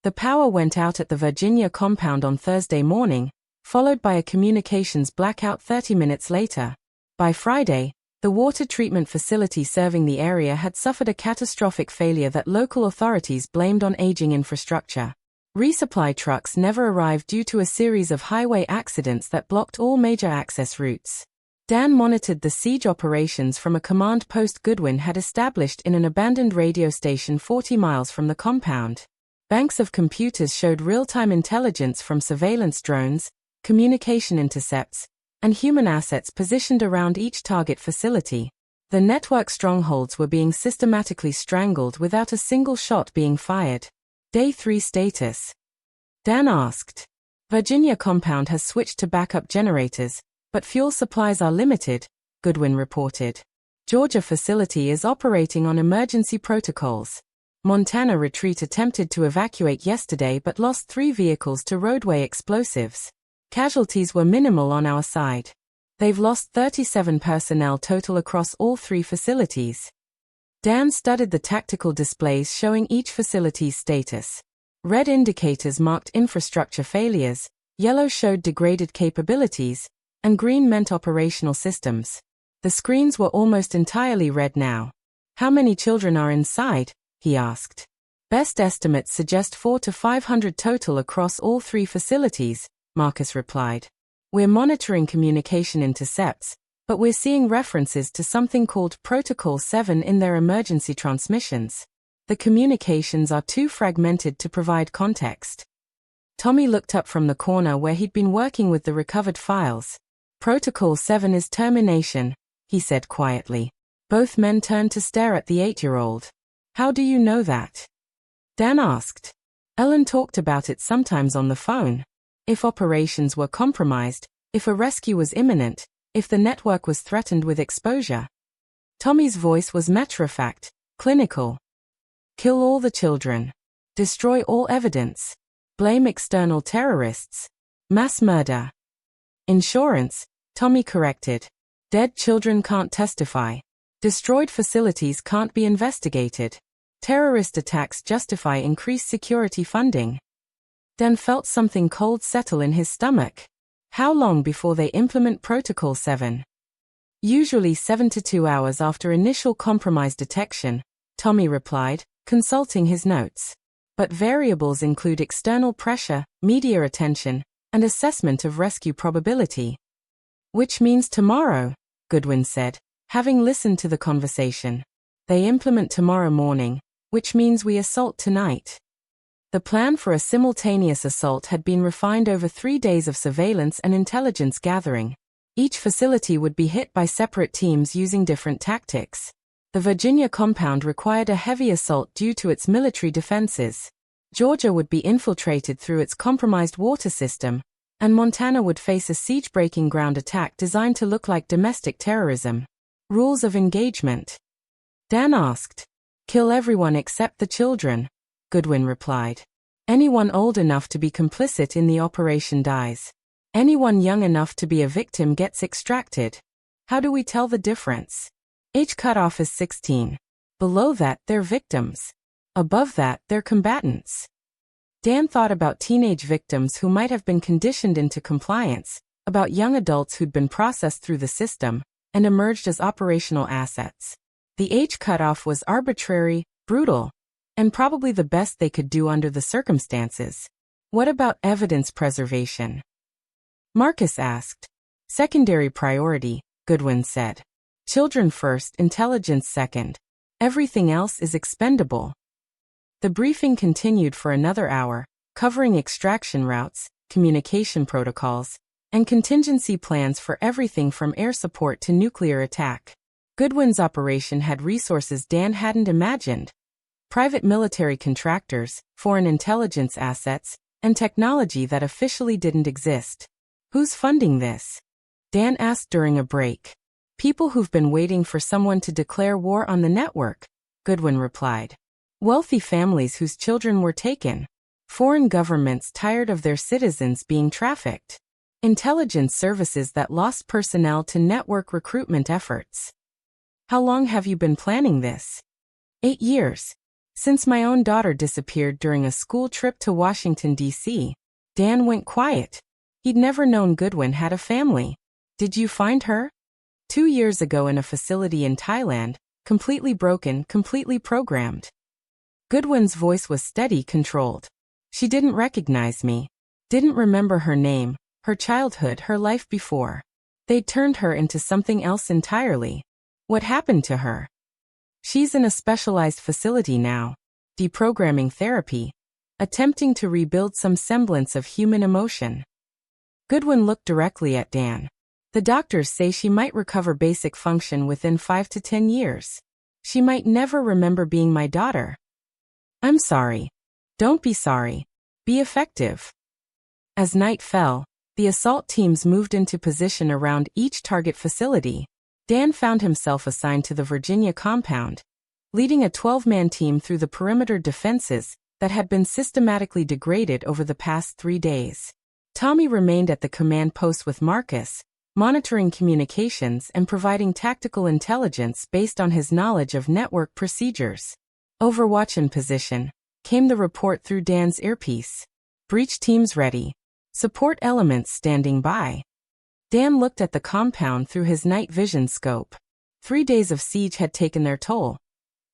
The power went out at the Virginia compound on Thursday morning, followed by a communications blackout 30 minutes later. By Friday, the water treatment facility serving the area had suffered a catastrophic failure that local authorities blamed on aging infrastructure. Resupply trucks never arrived due to a series of highway accidents that blocked all major access routes. Dan monitored the siege operations from a command post Goodwin had established in an abandoned radio station 40 miles from the compound. Banks of computers showed real-time intelligence from surveillance drones, communication intercepts, and human assets positioned around each target facility. The network strongholds were being systematically strangled without a single shot being fired. Day 3 status. Dan asked. Virginia compound has switched to backup generators, but fuel supplies are limited, Goodwin reported. Georgia facility is operating on emergency protocols. Montana retreat attempted to evacuate yesterday but lost 3 vehicles to roadway explosives. Casualties were minimal on our side. They've lost 37 personnel total across all 3 facilities. Dan studied the tactical displays showing each facility's status. Red indicators marked infrastructure failures, yellow showed degraded capabilities, and green meant operational systems. The screens were almost entirely red now. How many children are inside? He asked. Best estimates suggest 400 to 500 total across all 3 facilities, Marcus replied. We're monitoring communication intercepts, but we're seeing references to something called Protocol 7 in their emergency transmissions. The communications are too fragmented to provide context. Tommy looked up from the corner where he'd been working with the recovered files. Protocol 7 is termination, he said quietly. Both men turned to stare at the 8-year-old. How do you know that? Dan asked. Ellen talked about it sometimes on the phone. If operations were compromised, if a rescue was imminent, if the network was threatened with exposure. Tommy's voice was matter-of-fact, clinical. Kill all the children. Destroy all evidence. Blame external terrorists. Mass murder. Insurance, Tommy corrected. Dead children can't testify. Destroyed facilities can't be investigated. Terrorist attacks justify increased security funding. Dan felt something cold settle in his stomach. How long before they implement Protocol 7? Usually 7 to 2 hours after initial compromise detection, Tommy replied, consulting his notes. But variables include external pressure, media attention, and assessment of rescue probability. Which means tomorrow, Goodwin said. Having listened to the conversation, they implement tomorrow morning, which means we assault tonight. The plan for a simultaneous assault had been refined over 3 days of surveillance and intelligence gathering. Each facility would be hit by separate teams using different tactics. The Virginia compound required a heavy assault due to its military defenses. Georgia would be infiltrated through its compromised water system, and Montana would face a siege-breaking ground attack designed to look like domestic terrorism. Rules of engagement. Dan asked. Kill everyone except the children, Goodwin replied. Anyone old enough to be complicit in the operation dies. Anyone young enough to be a victim gets extracted. How do we tell the difference? Age cutoff is 16. Below that, they're victims. Above that, they're combatants. Dan thought about teenage victims who might have been conditioned into compliance, about young adults who'd been processed through the system and emerged as operational assets. The age cutoff was arbitrary, brutal, and probably the best they could do under the circumstances. What about evidence preservation? Marcus asked. Secondary priority, Goodwin said. Children first, intelligence second. Everything else is expendable. The briefing continued for another hour, covering extraction routes, communication protocols, and contingency plans for everything from air support to nuclear attack. Goodwin's operation had resources Dan hadn't imagined. Private military contractors, foreign intelligence assets, and technology that officially didn't exist. Who's funding this? Dan asked during a break. People who've been waiting for someone to declare war on the network, Goodwin replied. Wealthy families whose children were taken. Foreign governments tired of their citizens being trafficked. Intelligence services that lost personnel to network recruitment efforts. How long have you been planning this? 8 years. Since my own daughter disappeared during a school trip to Washington, D.C., Dan went quiet. He'd never known Goodwin had a family. Did you find her? 2 years ago in a facility in Thailand, completely broken, completely programmed. Goodwin's voice was steady, controlled. She didn't recognize me. Didn't remember her name, her childhood, her life before. They'd turned her into something else entirely. What happened to her? She's in a specialized facility now. Deprogramming therapy. Attempting to rebuild some semblance of human emotion. Goodwin looked directly at Dan. The doctors say she might recover basic function within 5 to 10 years. She might never remember being my daughter. I'm sorry. Don't be sorry. Be effective. As night fell, the assault teams moved into position around each target facility. Dan found himself assigned to the Virginia compound, leading a 12-man team through the perimeter defenses that had been systematically degraded over the past 3 days. Tommy remained at the command post with Marcus, monitoring communications and providing tactical intelligence based on his knowledge of network procedures. Overwatch in position, came the report through Dan's earpiece. Breach teams ready. Support elements standing by. Dan looked at the compound through his night vision scope. 3 days of siege had taken their toll.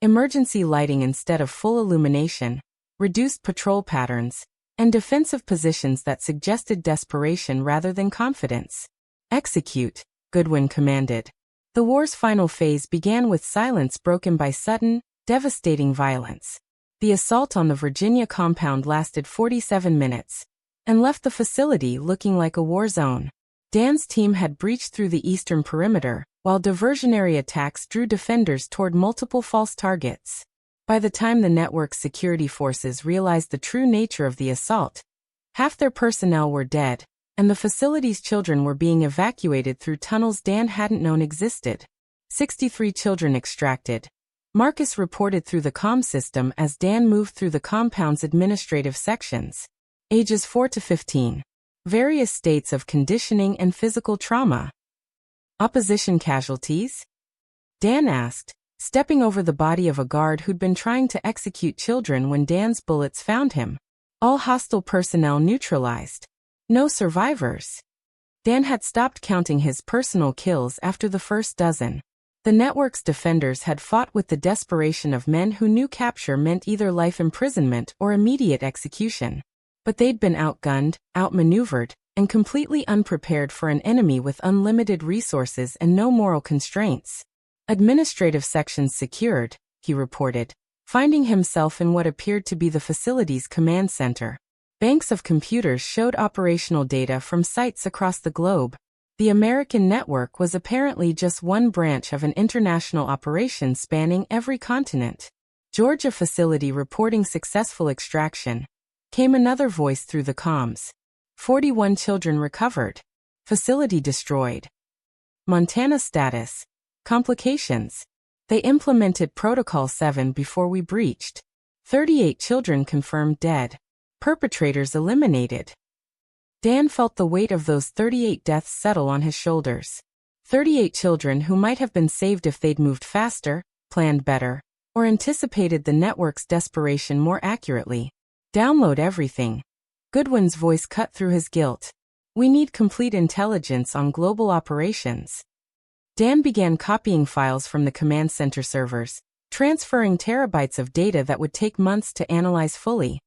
Emergency lighting instead of full illumination, reduced patrol patterns, and defensive positions that suggested desperation rather than confidence. Execute, Goodwin commanded. The war's final phase began with silence broken by sudden, devastating violence. The assault on the Virginia compound lasted 47 minutes and left the facility looking like a war zone. Dan's team had breached through the eastern perimeter, while diversionary attacks drew defenders toward multiple false targets. By the time the network's security forces realized the true nature of the assault, half their personnel were dead, and the facility's children were being evacuated through tunnels Dan hadn't known existed. 63 children extracted. Marcus reported through the comm system as Dan moved through the compound's administrative sections. Ages 4 to 15. Various states of conditioning and physical trauma. Opposition casualties? Dan asked, stepping over the body of a guard who'd been trying to execute children when Dan's bullets found him. All hostile personnel neutralized. No survivors. Dan had stopped counting his personal kills after the first dozen. The network's defenders had fought with the desperation of men who knew capture meant either life imprisonment or immediate execution. But they'd been outgunned, outmaneuvered, and completely unprepared for an enemy with unlimited resources and no moral constraints. Administrative sections secured, he reported, finding himself in what appeared to be the facility's command center. Banks of computers showed operational data from sites across the globe. The American network was apparently just one branch of an international operation spanning every continent. Georgia facility reporting successful extraction. Came another voice through the comms. 41 children recovered. Facility destroyed. Montana status. Complications. They implemented Protocol 7 before we breached. 38 children confirmed dead. Perpetrators eliminated. Dan felt the weight of those 38 deaths settle on his shoulders. 38 children who might have been saved if they'd moved faster, planned better, or anticipated the network's desperation more accurately. Download everything. Goodwin's voice cut through his guilt. We need complete intelligence on global operations. Dan began copying files from the command center servers, transferring terabytes of data that would take months to analyze fully.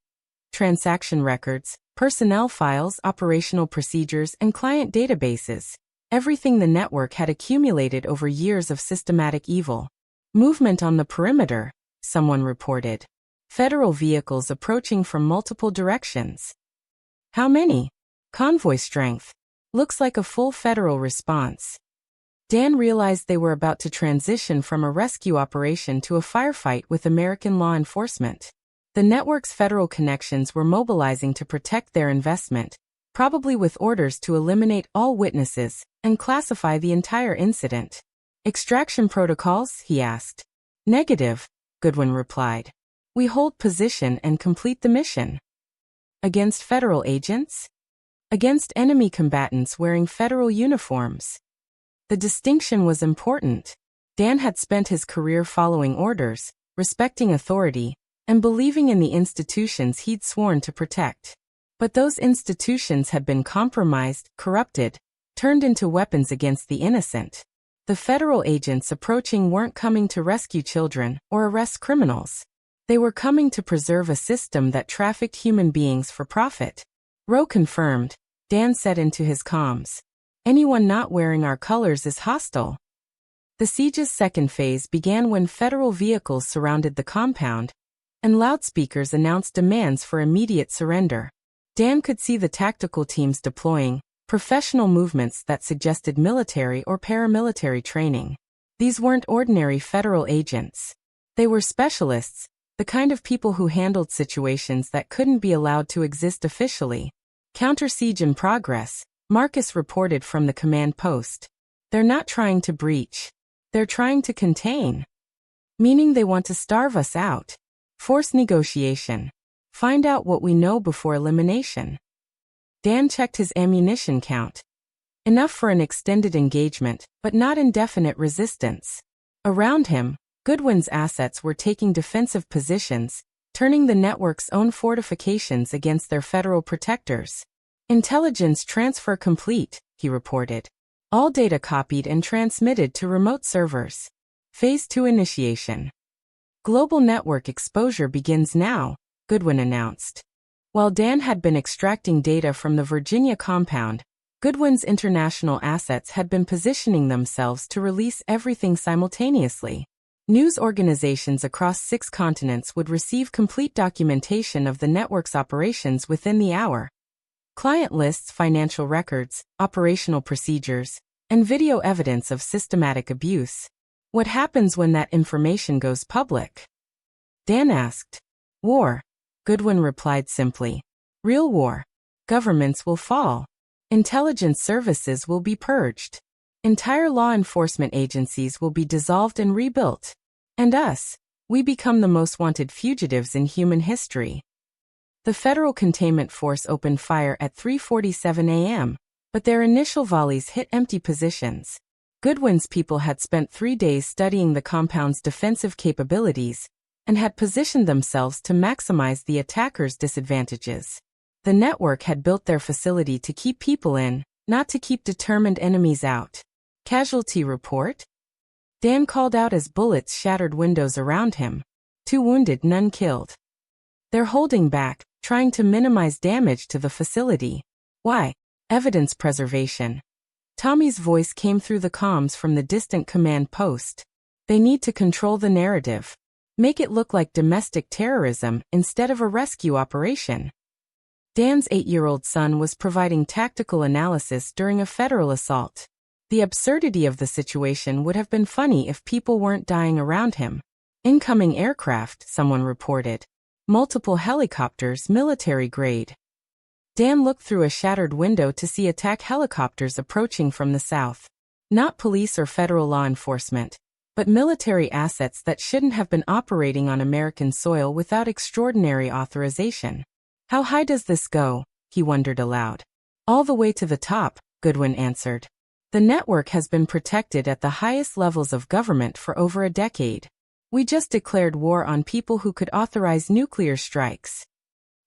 Transaction records, personnel files, operational procedures, and client databases. Everything the network had accumulated over years of systematic evil. Movement on the perimeter, someone reported. Federal vehicles approaching from multiple directions. How many? Convoy strength. Looks like a full federal response. Dan realized they were about to transition from a rescue operation to a firefight with American law enforcement. The network's federal connections were mobilizing to protect their investment, probably with orders to eliminate all witnesses and classify the entire incident. Extraction protocols? He asked. Negative, Goodwin replied. We hold position and complete the mission. Against federal agents? Against enemy combatants wearing federal uniforms. The distinction was important. Dan had spent his career following orders, respecting authority, and believing in the institutions he'd sworn to protect. But those institutions had been compromised, corrupted, turned into weapons against the innocent. The federal agents approaching weren't coming to rescue children or arrest criminals. They were coming to preserve a system that trafficked human beings for profit. Rowe confirmed, Dan said into his comms. Anyone not wearing our colors is hostile. The siege's second phase began when federal vehicles surrounded the compound, and loudspeakers announced demands for immediate surrender. Dan could see the tactical teams deploying, professional movements that suggested military or paramilitary training. These weren't ordinary federal agents. They were specialists, the kind of people who handled situations that couldn't be allowed to exist officially. Counter-siege in progress, Marcus reported from the command post. They're not trying to breach. They're trying to contain. Meaning they want to starve us out. Force negotiation. Find out what we know before elimination. Dan checked his ammunition count. Enough for an extended engagement, but not indefinite resistance. Around him, Goodwin's assets were taking defensive positions, turning the network's own fortifications against their federal protectors. Intelligence transfer complete, he reported. All data copied and transmitted to remote servers. Phase 2 initiation. Global network exposure begins now, Goodwin announced. While Dan had been extracting data from the Virginia compound, Goodwin's international assets had been positioning themselves to release everything simultaneously. News organizations across 6 continents would receive complete documentation of the network's operations within the hour. Client lists, financial records, operational procedures, and video evidence of systematic abuse. What happens when that information goes public? Dan asked. War. Goodwin replied simply. Real war. Governments will fall. Intelligence services will be purged. Entire law enforcement agencies will be dissolved and rebuilt. And us, we become the most wanted fugitives in human history. The Federal Containment Force opened fire at 3:47 a.m., but their initial volleys hit empty positions. Goodwin's people had spent 3 days studying the compound's defensive capabilities and had positioned themselves to maximize the attackers' disadvantages. The network had built their facility to keep people in, not to keep determined enemies out. Casualty report? Dan called out as bullets shattered windows around him. 2 wounded, none killed. They're holding back, trying to minimize damage to the facility. Why? Evidence preservation. Tommy's voice came through the comms from the distant command post. They need to control the narrative. Make it look like domestic terrorism instead of a rescue operation. Dan's 8-year-old son was providing tactical analysis during a federal assault. The absurdity of the situation would have been funny if people weren't dying around him. Incoming aircraft, someone reported. Multiple helicopters, military grade. Dan looked through a shattered window to see attack helicopters approaching from the south. Not police or federal law enforcement, but military assets that shouldn't have been operating on American soil without extraordinary authorization. How high does this go? He wondered aloud. All the way to the top, Goodwin answered. The network has been protected at the highest levels of government for over a decade. We just declared war on people who could authorize nuclear strikes.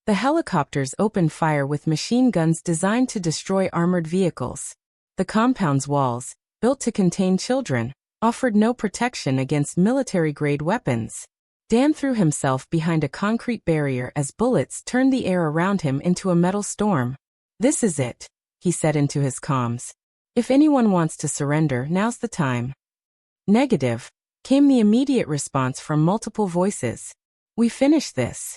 The helicopters opened fire with machine guns designed to destroy armored vehicles. The compound's walls, built to contain children, offered no protection against military-grade weapons. Dan threw himself behind a concrete barrier as bullets turned the air around him into a metal storm. This is it, he said into his comms. If anyone wants to surrender, now's the time. Negative, came the immediate response from multiple voices. We finished this.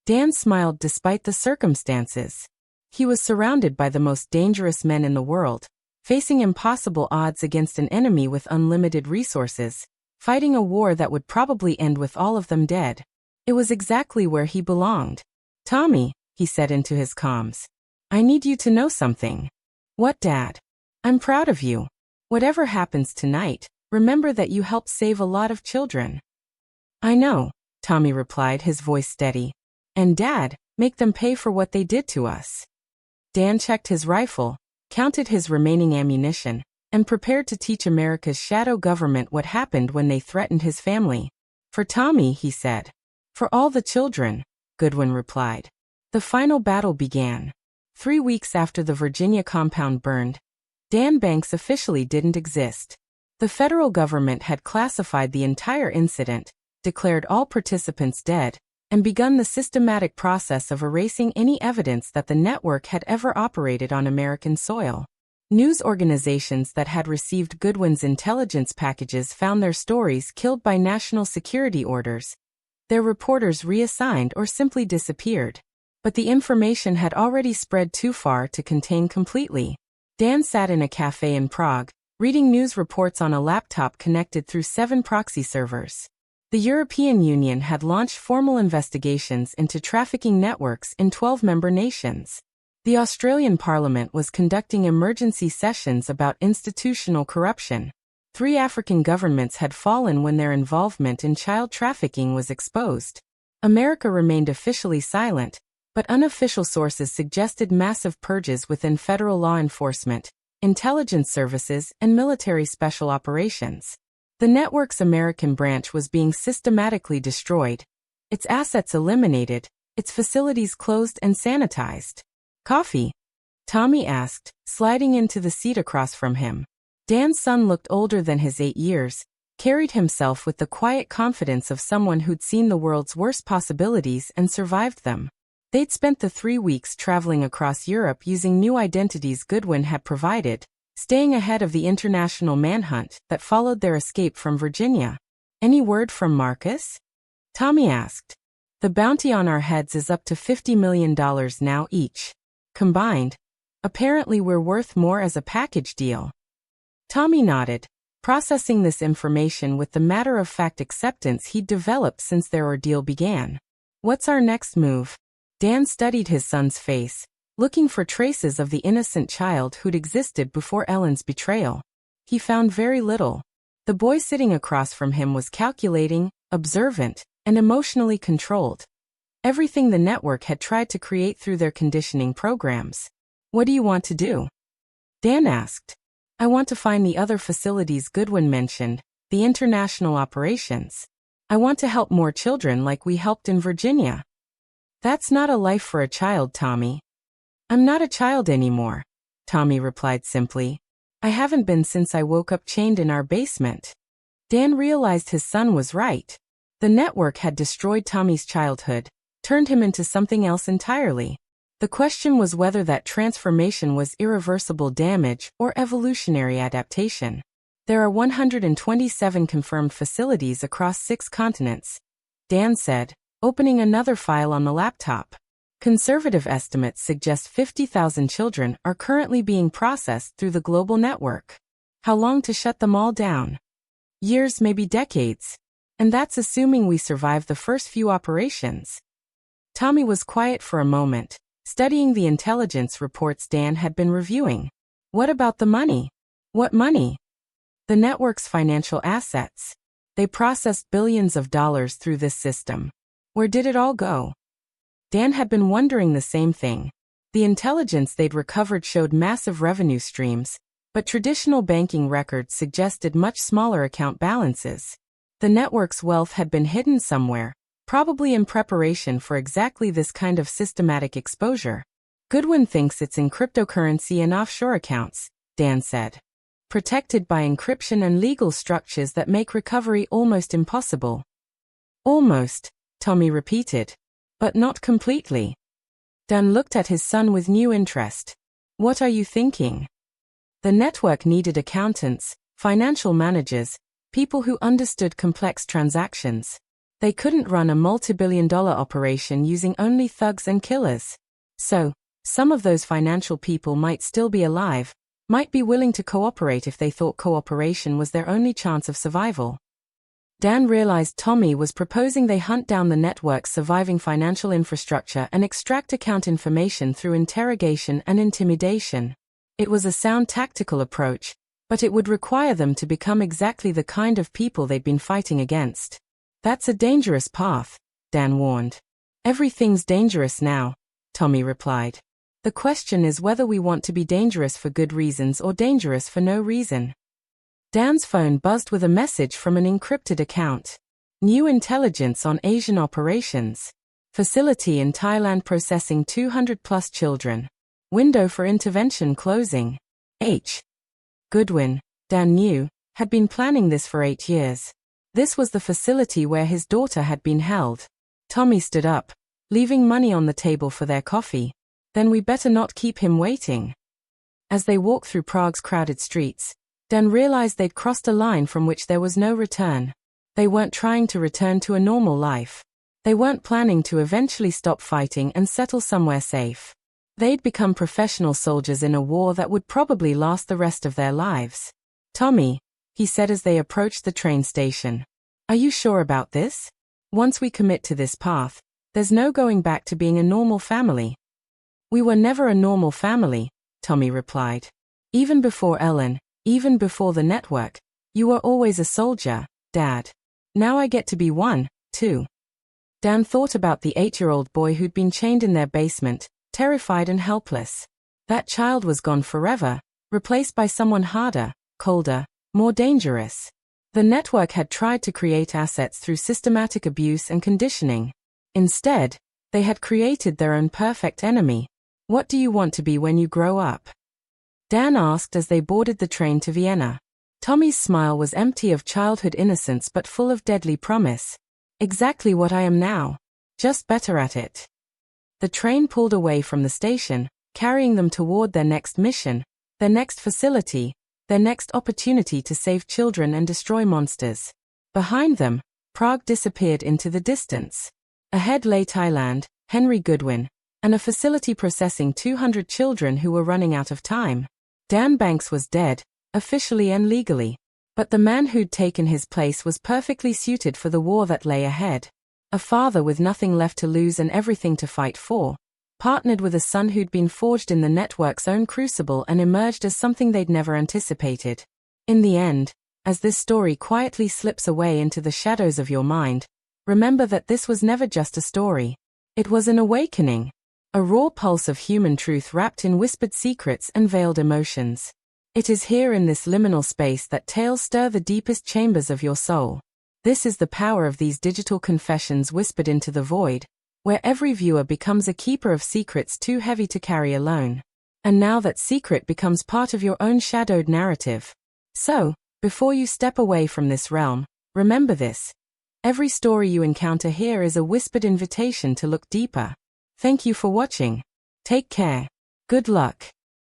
Dan smiled despite the circumstances. He was surrounded by the most dangerous men in the world, facing impossible odds against an enemy with unlimited resources, fighting a war that would probably end with all of them dead. It was exactly where he belonged. Tommy, he said into his comms. I need you to know something. What, Dad? I'm proud of you. Whatever happens tonight, remember that you helped save a lot of children. I know, Tommy replied, his voice steady. And Dad, make them pay for what they did to us. Dan checked his rifle, counted his remaining ammunition, and prepared to teach America's shadow government what happened when they threatened his family. For Tommy, he said. For all the children, Goodwin replied. The final battle began. 3 weeks after the Virginia compound burned, Dan Banks officially didn't exist. The federal government had classified the entire incident, declared all participants dead, and begun the systematic process of erasing any evidence that the network had ever operated on American soil. News organizations that had received Goodwin's intelligence packages found their stories killed by national security orders. Their reporters reassigned or simply disappeared. But the information had already spread too far to contain completely. Dan sat in a cafe in Prague, reading news reports on a laptop connected through 7 proxy servers. The European Union had launched formal investigations into trafficking networks in 12 member nations. The Australian Parliament was conducting emergency sessions about institutional corruption. 3 African governments had fallen when their involvement in child trafficking was exposed. America remained officially silent, but unofficial sources suggested massive purges within federal law enforcement, intelligence services, and military special operations. The network's American branch was being systematically destroyed, its assets eliminated, its facilities closed and sanitized. Coffee? Tommy asked, sliding into the seat across from him. Dan's son looked older than his 8 years, carried himself with the quiet confidence of someone who'd seen the world's worst possibilities and survived them. They'd spent the 3 weeks traveling across Europe using new identities Goodwin had provided, staying ahead of the international manhunt that followed their escape from Virginia. Any word from Marcus? Tommy asked. The bounty on our heads is up to $50 million now each. Combined, apparently we're worth more as a package deal. Tommy nodded, processing this information with the matter-of-fact acceptance he'd developed since their ordeal began. What's our next move? Dan studied his son's face, looking for traces of the innocent child who'd existed before Ellen's betrayal. He found very little. The boy sitting across from him was calculating, observant, and emotionally controlled. Everything the network had tried to create through their conditioning programs. What do you want to do? Dan asked. I want to find the other facilities Goodwin mentioned, the international operations. I want to help more children like we helped in Virginia. That's not a life for a child, Tommy. I'm not a child anymore, Tommy replied simply. I haven't been since I woke up chained in our basement. Dan realized his son was right. The network had destroyed Tommy's childhood, turned him into something else entirely. The question was whether that transformation was irreversible damage or evolutionary adaptation. There are 127 confirmed facilities across 6 continents, Dan said, opening another file on the laptop. Conservative estimates suggest 50,000 children are currently being processed through the global network. How long to shut them all down? Years, maybe decades. And that's assuming we survive the first few operations. Tommy was quiet for a moment, studying the intelligence reports Dan had been reviewing. What about the money? What money? The network's financial assets. They processed billions of dollars through this system. Where did it all go? Dan had been wondering the same thing. The intelligence they'd recovered showed massive revenue streams, but traditional banking records suggested much smaller account balances. The network's wealth had been hidden somewhere, probably in preparation for exactly this kind of systematic exposure. Goodwin thinks it's in cryptocurrency and offshore accounts, Dan said. Protected by encryption and legal structures that make recovery almost impossible. Almost, Tommy repeated. But not completely. Dan looked at his son with new interest. What are you thinking? The network needed accountants, financial managers, people who understood complex transactions. They couldn't run a multi-billion-dollar operation using only thugs and killers. So, some of those financial people might still be alive, might be willing to cooperate if they thought cooperation was their only chance of survival. Dan realized Tommy was proposing they hunt down the network's surviving financial infrastructure and extract account information through interrogation and intimidation. It was a sound tactical approach, but it would require them to become exactly the kind of people they'd been fighting against. That's a dangerous path, Dan warned. Everything's dangerous now, Tommy replied. The question is whether we want to be dangerous for good reasons or dangerous for no reason. Dan's phone buzzed with a message from an encrypted account. New intelligence on Asian operations. Facility in Thailand processing 200+ children. Window for intervention closing. H. Goodwin, Dan knew, had been planning this for 8 years. This was the facility where his daughter had been held. Tommy stood up, leaving money on the table for their coffee. Then we better not keep him waiting. As they walked through Prague's crowded streets, Dan realized they'd crossed a line from which there was no return. They weren't trying to return to a normal life. They weren't planning to eventually stop fighting and settle somewhere safe. They'd become professional soldiers in a war that would probably last the rest of their lives. Tommy, he said as they approached the train station. Are you sure about this? Once we commit to this path, there's no going back to being a normal family. We were never a normal family, Tommy replied. Even before Ellen, even before the network, you were always a soldier, Dad. Now I get to be one, too. Dan thought about the 8-year-old boy who'd been chained in their basement, terrified and helpless. That child was gone forever, replaced by someone harder, colder, more dangerous. The network had tried to create assets through systematic abuse and conditioning. Instead, they had created their own perfect enemy. What do you want to be when you grow up? Dan asked as they boarded the train to Vienna. Tommy's smile was empty of childhood innocence but full of deadly promise. Exactly what I am now. Just better at it. The train pulled away from the station, carrying them toward their next mission, their next facility, their next opportunity to save children and destroy monsters. Behind them, Prague disappeared into the distance. Ahead lay Thailand, Henry Goodwin, and a facility processing 200 children who were running out of time. Dan Banks was dead, officially and legally. But the man who'd taken his place was perfectly suited for the war that lay ahead. A father with nothing left to lose and everything to fight for, partnered with a son who'd been forged in the network's own crucible and emerged as something they'd never anticipated. In the end, as this story quietly slips away into the shadows of your mind, remember that this was never just a story. It was an awakening. A raw pulse of human truth wrapped in whispered secrets and veiled emotions. It is here in this liminal space that tales stir the deepest chambers of your soul. This is the power of these digital confessions whispered into the void, where every viewer becomes a keeper of secrets too heavy to carry alone. And now that secret becomes part of your own shadowed narrative. So, before you step away from this realm, remember this. Every story you encounter here is a whispered invitation to look deeper. Thank you for watching. Take care. Good luck.